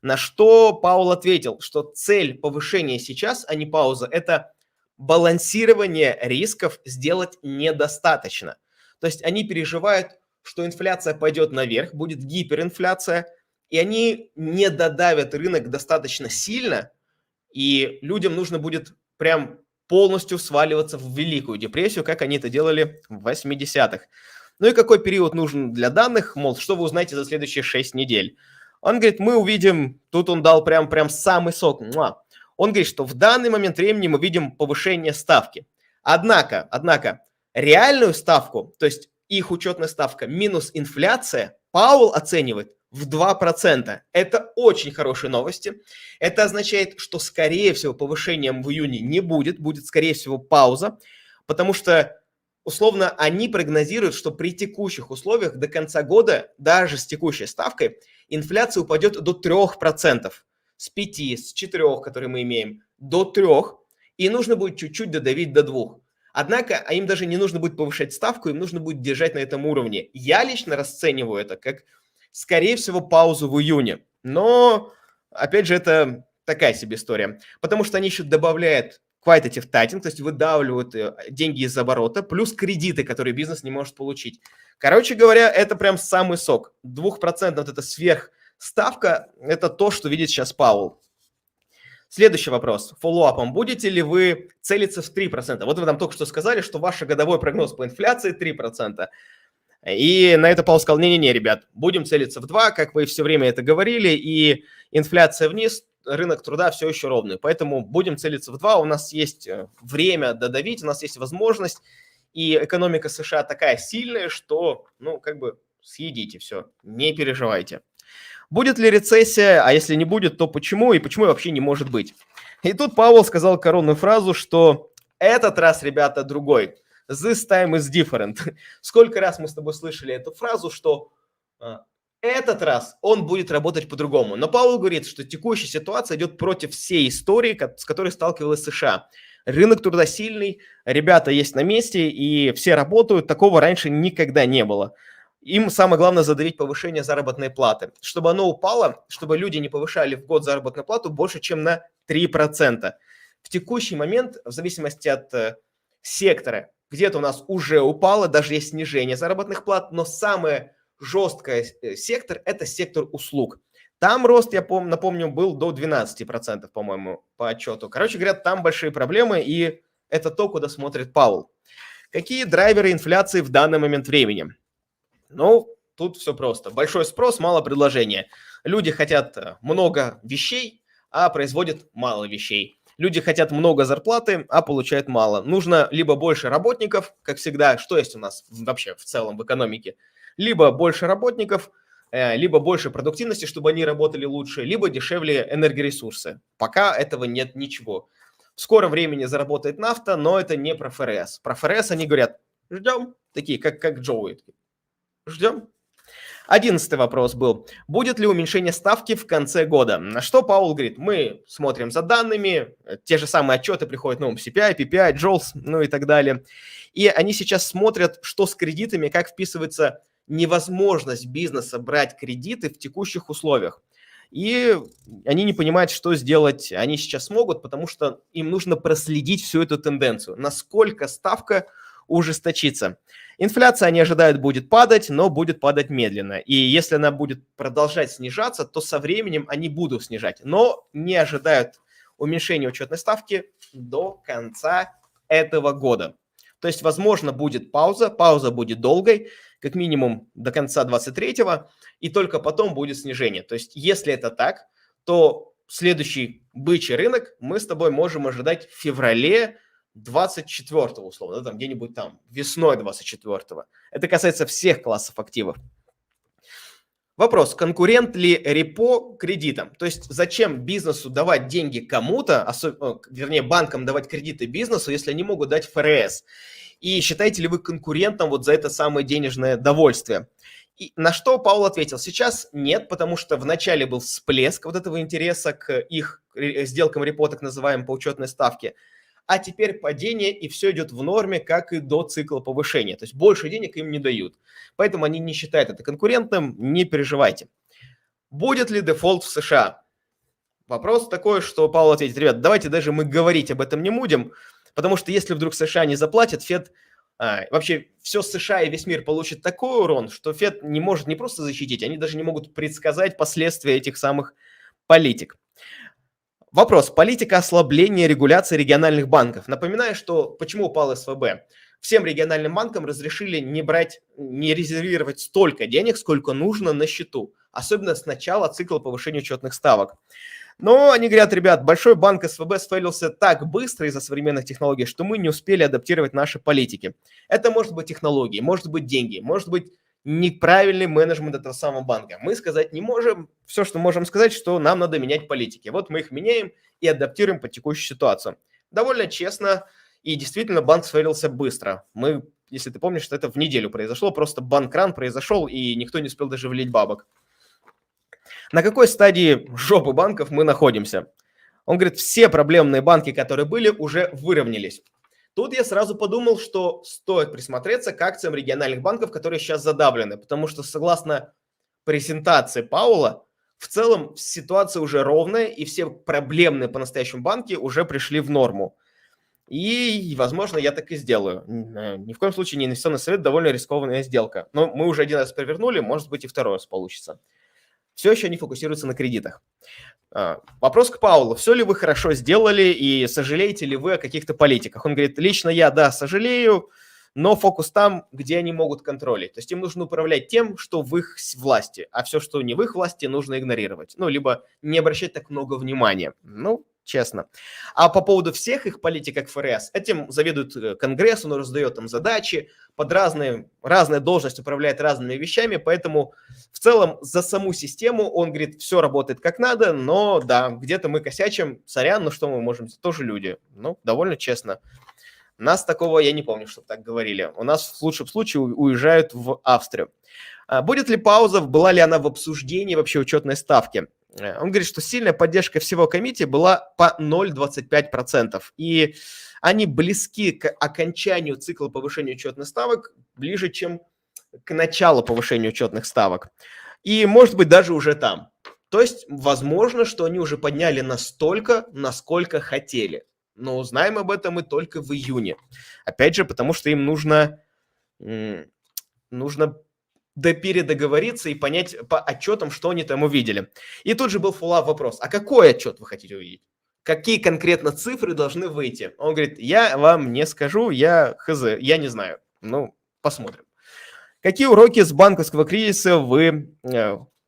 На что Пауэлл ответил, что цель повышения сейчас, а не пауза, это балансирование рисков сделать недостаточно. То есть они переживают, что инфляция пойдет наверх, будет гиперинфляция, и они не додавят рынок достаточно сильно, и людям нужно будет прям полностью сваливаться в Великую депрессию, как они это делали в 80-х. Ну и какой период нужен для данных, мол, что вы узнаете за следующие 6 недель? Он говорит, мы увидим, тут он дал прям самый сок. Он говорит, что в данный момент времени мы видим повышение ставки. Однако, реальную ставку, то есть их учетная ставка минус инфляция, Пауэлл оценивает в 2%. Это очень хорошие новости. Это означает, что, скорее всего, повышением в июне не будет. Будет, скорее всего, пауза, потому что, условно, они прогнозируют, что при текущих условиях до конца года, даже с текущей ставкой, инфляция упадет до 3%. С 5, с 4, которые мы имеем, до 3. И нужно будет чуть-чуть додавить до 2. Однако им даже не нужно будет повышать ставку, им нужно будет держать на этом уровне. Я лично расцениваю это как, скорее всего, паузу в июне. Но, опять же, это такая себе история. Потому что они еще добавляют quantitative tightening, то есть выдавливают деньги из оборота, плюс кредиты, которые бизнес не может получить. Короче говоря, это прям самый сок. 2% вот эта сверхставка, это то, что видит сейчас Пауэлл. Следующий вопрос. Фоллоуапом. Будете ли вы целиться в 3%? Вот вы нам только что сказали, что ваш годовой прогноз по инфляции 3%. И на это Пауэлл сказал, не-не-не, ребят, будем целиться в 2%, как вы все время это говорили, и инфляция вниз, рынок труда все еще ровный. Поэтому будем целиться в 2%, у нас есть время додавить, у нас есть возможность, и экономика США такая сильная, что, съедите все, не переживайте. Будет ли рецессия, а если не будет, то почему, и почему вообще не может быть? И тут Пауэлл сказал коронную фразу, что этот раз, ребята, другой. This time is different. Сколько раз мы с тобой слышали эту фразу, что этот раз он будет работать по-другому. Но Пауэлл говорит, что текущая ситуация идет против всей истории, с которой сталкивалась США. Рынок труда сильный, ребята есть на месте, и все работают. Такого раньше никогда не было. Им самое главное задавить повышение заработной платы. Чтобы оно упало, чтобы люди не повышали в год заработную плату больше, чем на 3%. В текущий момент, в зависимости от сектора, где-то у нас уже упало, даже есть снижение заработных плат, но самый жесткий сектор – это сектор услуг. Там рост, я напомню, был до 12%, по-моему, по отчету. Короче говоря, там большие проблемы, и это то, куда смотрит Пауэлл. Какие драйверы инфляции в данный момент времени? Ну, тут все просто. Большой спрос, мало предложения. Люди хотят много вещей, а производят мало вещей. Люди хотят много зарплаты, а получают мало. Нужно либо больше работников, как всегда, что есть у нас вообще в целом в экономике, либо больше работников, либо больше продуктивности, чтобы они работали лучше, либо дешевле энергоресурсы. Пока этого нет ничего. В скором времени заработает нафта, но это не про ФРС. Про ФРС они говорят, ждем, такие, как Джоуи. Ждем. 11-й вопрос был. Будет ли уменьшение ставки в конце года? На что Пауэлл говорит, мы смотрим за данными, те же самые отчеты приходят, CPI, PPI, JOLTS, и так далее. И они сейчас смотрят, что с кредитами, как вписывается невозможность бизнеса брать кредиты в текущих условиях. И они не понимают, что сделать они сейчас смогут, потому что им нужно проследить всю эту тенденцию, насколько ставка ужесточится. Инфляция, они ожидают, будет падать, но будет падать медленно. И если она будет продолжать снижаться, то со временем они будут снижать. Но не ожидают уменьшения учетной ставки до конца этого года. То есть, возможно, будет пауза. Пауза будет долгой, как минимум до конца 23-го, и только потом будет снижение. То есть, если это так, то следующий бычий рынок мы с тобой можем ожидать в феврале 24-го, условно, там где-нибудь там, весной 24-го. Это касается всех классов активов. Вопрос, конкурент ли репо кредитам? То есть зачем бизнесу давать деньги кому-то, вернее банкам давать кредиты бизнесу, если они могут дать ФРС? И считаете ли вы конкурентом вот за это самое денежное довольствие? И на что Пауэлл ответил, сейчас нет, потому что вначале был всплеск вот этого интереса к их сделкам репо, так называемым, по учетной ставке, а теперь падение, и все идет в норме, как и до цикла повышения. То есть больше денег им не дают. Поэтому они не считают это конкурентом, не переживайте. Будет ли дефолт в США? Вопрос такой, что Пауэлл ответит, ребят, давайте даже мы говорить об этом не будем. Потому что если вдруг США не заплатит, Фед, вообще все США и весь мир получит такой урон, что Фед не может не просто защитить, они даже не могут предсказать последствия этих самых политик. Вопрос. Политика ослабления регуляции региональных банков. Напоминаю, что почему упал СВБ. Всем региональным банкам разрешили не резервировать столько денег, сколько нужно на счету. Особенно с начала цикла повышения учетных ставок. Но они говорят, ребят, большой банк СВБ сфейлился так быстро из-за современных технологий, что мы не успели адаптировать наши политики. Это может быть технологии, может быть деньги, может быть неправильный менеджмент этого самого банка. Мы сказать не можем. Все, что можем сказать, что нам надо менять политики. Вот мы их меняем и адаптируем под текущую ситуацию. Довольно честно, и действительно банк сфейлился быстро. Мы, если ты помнишь, что это в неделю произошло, просто банкран произошел, и никто не успел даже влить бабок. На какой стадии жопы банков мы находимся? Он говорит, все проблемные банки, которые были, уже выровнялись. Тут я сразу подумал, что стоит присмотреться к акциям региональных банков, которые сейчас задавлены, потому что согласно презентации Пауэлла, в целом ситуация уже ровная, и все проблемные по-настоящему банки уже пришли в норму. И, возможно, я так и сделаю. Ни в коем случае не инвестиционный совет, довольно рискованная сделка. Но мы уже один раз провернули, может быть и второй раз получится. Все еще не фокусируются на кредитах. Вопрос к Пауэллу. Все ли вы хорошо сделали и сожалеете ли вы о каких-то политиках? Он говорит, лично я, да, сожалею, но фокус там, где они могут контролить. То есть им нужно управлять тем, что в их власти, а все, что не в их власти, нужно игнорировать. Ну, либо не обращать так много внимания. Ну, честно. А по поводу всех их политик, как ФРС, этим заведует Конгресс, он раздает там задачи, под разные должности управляет разными вещами, поэтому в целом за саму систему он говорит, все работает как надо, но да, где-то мы косячим, сорян, ну что мы можем, тоже люди. Ну, довольно честно. Нас такого, я не помню, чтобы так говорили. У нас в лучшем случае уезжают в Австрию. Будет ли пауза, была ли она в обсуждении вообще учетной ставки? Он говорит, что сильная поддержка всего комитета была по 0,25%. И они близки к окончанию цикла повышения учетных ставок ближе, чем к началу повышения учетных ставок. И, может быть, даже уже там. То есть, возможно, что они уже подняли настолько, насколько хотели. Но узнаем об этом мы только в июне. Опять же, потому что им нужно передоговориться и понять по отчетам, что они там увидели. И тут же был фоллоуап вопрос, а какой отчет вы хотите увидеть? Какие конкретно цифры должны выйти? Он говорит, я вам не скажу, я не знаю. Ну, посмотрим. Какие уроки с банковского кризиса вы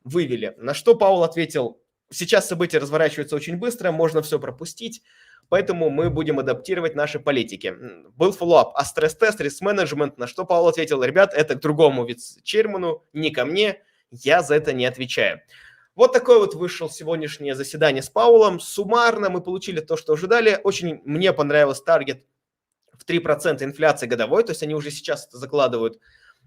вывели? На что Пауэлл ответил, сейчас события разворачиваются очень быстро, можно все пропустить, поэтому мы будем адаптировать наши политики. Был фоллоуап, а стресс-тест, риск-менеджмент, на что Пауэлл ответил, ребят, это к другому вице-чейрману, не ко мне, я за это не отвечаю. Вот такое вот вышло сегодняшнее заседание с Пауэллом. Суммарно мы получили то, что ожидали. Очень мне понравился таргет в 3% инфляции годовой, то есть они уже сейчас это закладывают.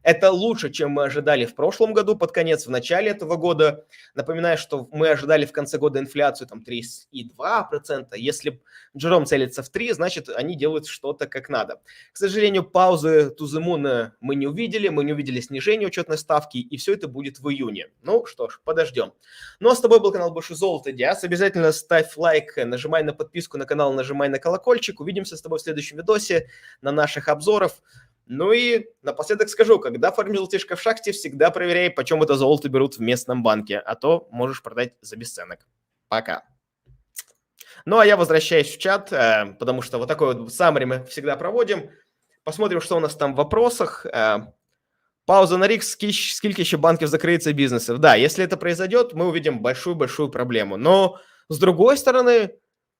Это лучше, чем мы ожидали в прошлом году под конец, в начале этого года. Напоминаю, что мы ожидали в конце года инфляцию там 3,2%. Если Джером целится в 3, значит, они делают что-то как надо. К сожалению, паузы to the moon мы не увидели снижение учетной ставки, и все это будет в июне. Ну что ж, подождем. Ну а с тобой был канал Больше Золота, Диас. Обязательно ставь лайк, нажимай на подписку на канал, нажимай на колокольчик. Увидимся с тобой в следующем видосе на наших обзорах. Ну и напоследок скажу, когда оформишь золотишко в шахте, всегда проверяй, почем это золото берут в местном банке, а то можешь продать за бесценок. Пока. Ну а я возвращаюсь в чат, потому что вот такой вот саммари мы всегда проводим. Посмотрим, что у нас там в вопросах. Пауза на риск, скільки еще банков закроется бизнесов. Да, если это произойдет, мы увидим большую-большую проблему. Но с другой стороны,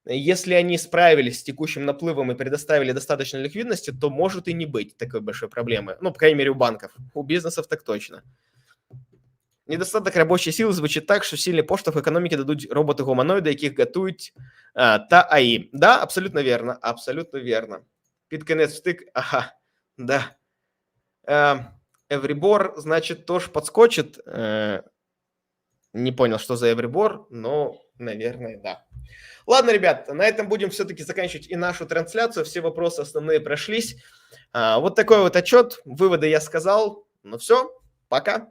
если они справились с текущим наплывом и предоставили достаточно ликвидности, то может и не быть такой большой проблемы. Ну, по крайней мере, у банков. У бизнесов так точно. Недостаток рабочей силы звучит так, що сильний поштовх економіки дадуть роботи-гуманоїди, яких готують та АІ. Да, абсолютно верно. Абсолютно верно. Під кінець встик. Ага, да. Еврибор, значит, тоже подскочит. Не понял, что за Еврибор, но, наверное, да. Ладно, ребят, на этом будем все-таки заканчивать и нашу трансляцию. Все вопросы основные прошлись. Вот такой вот отчет. Выводы я сказал. Ну все, пока.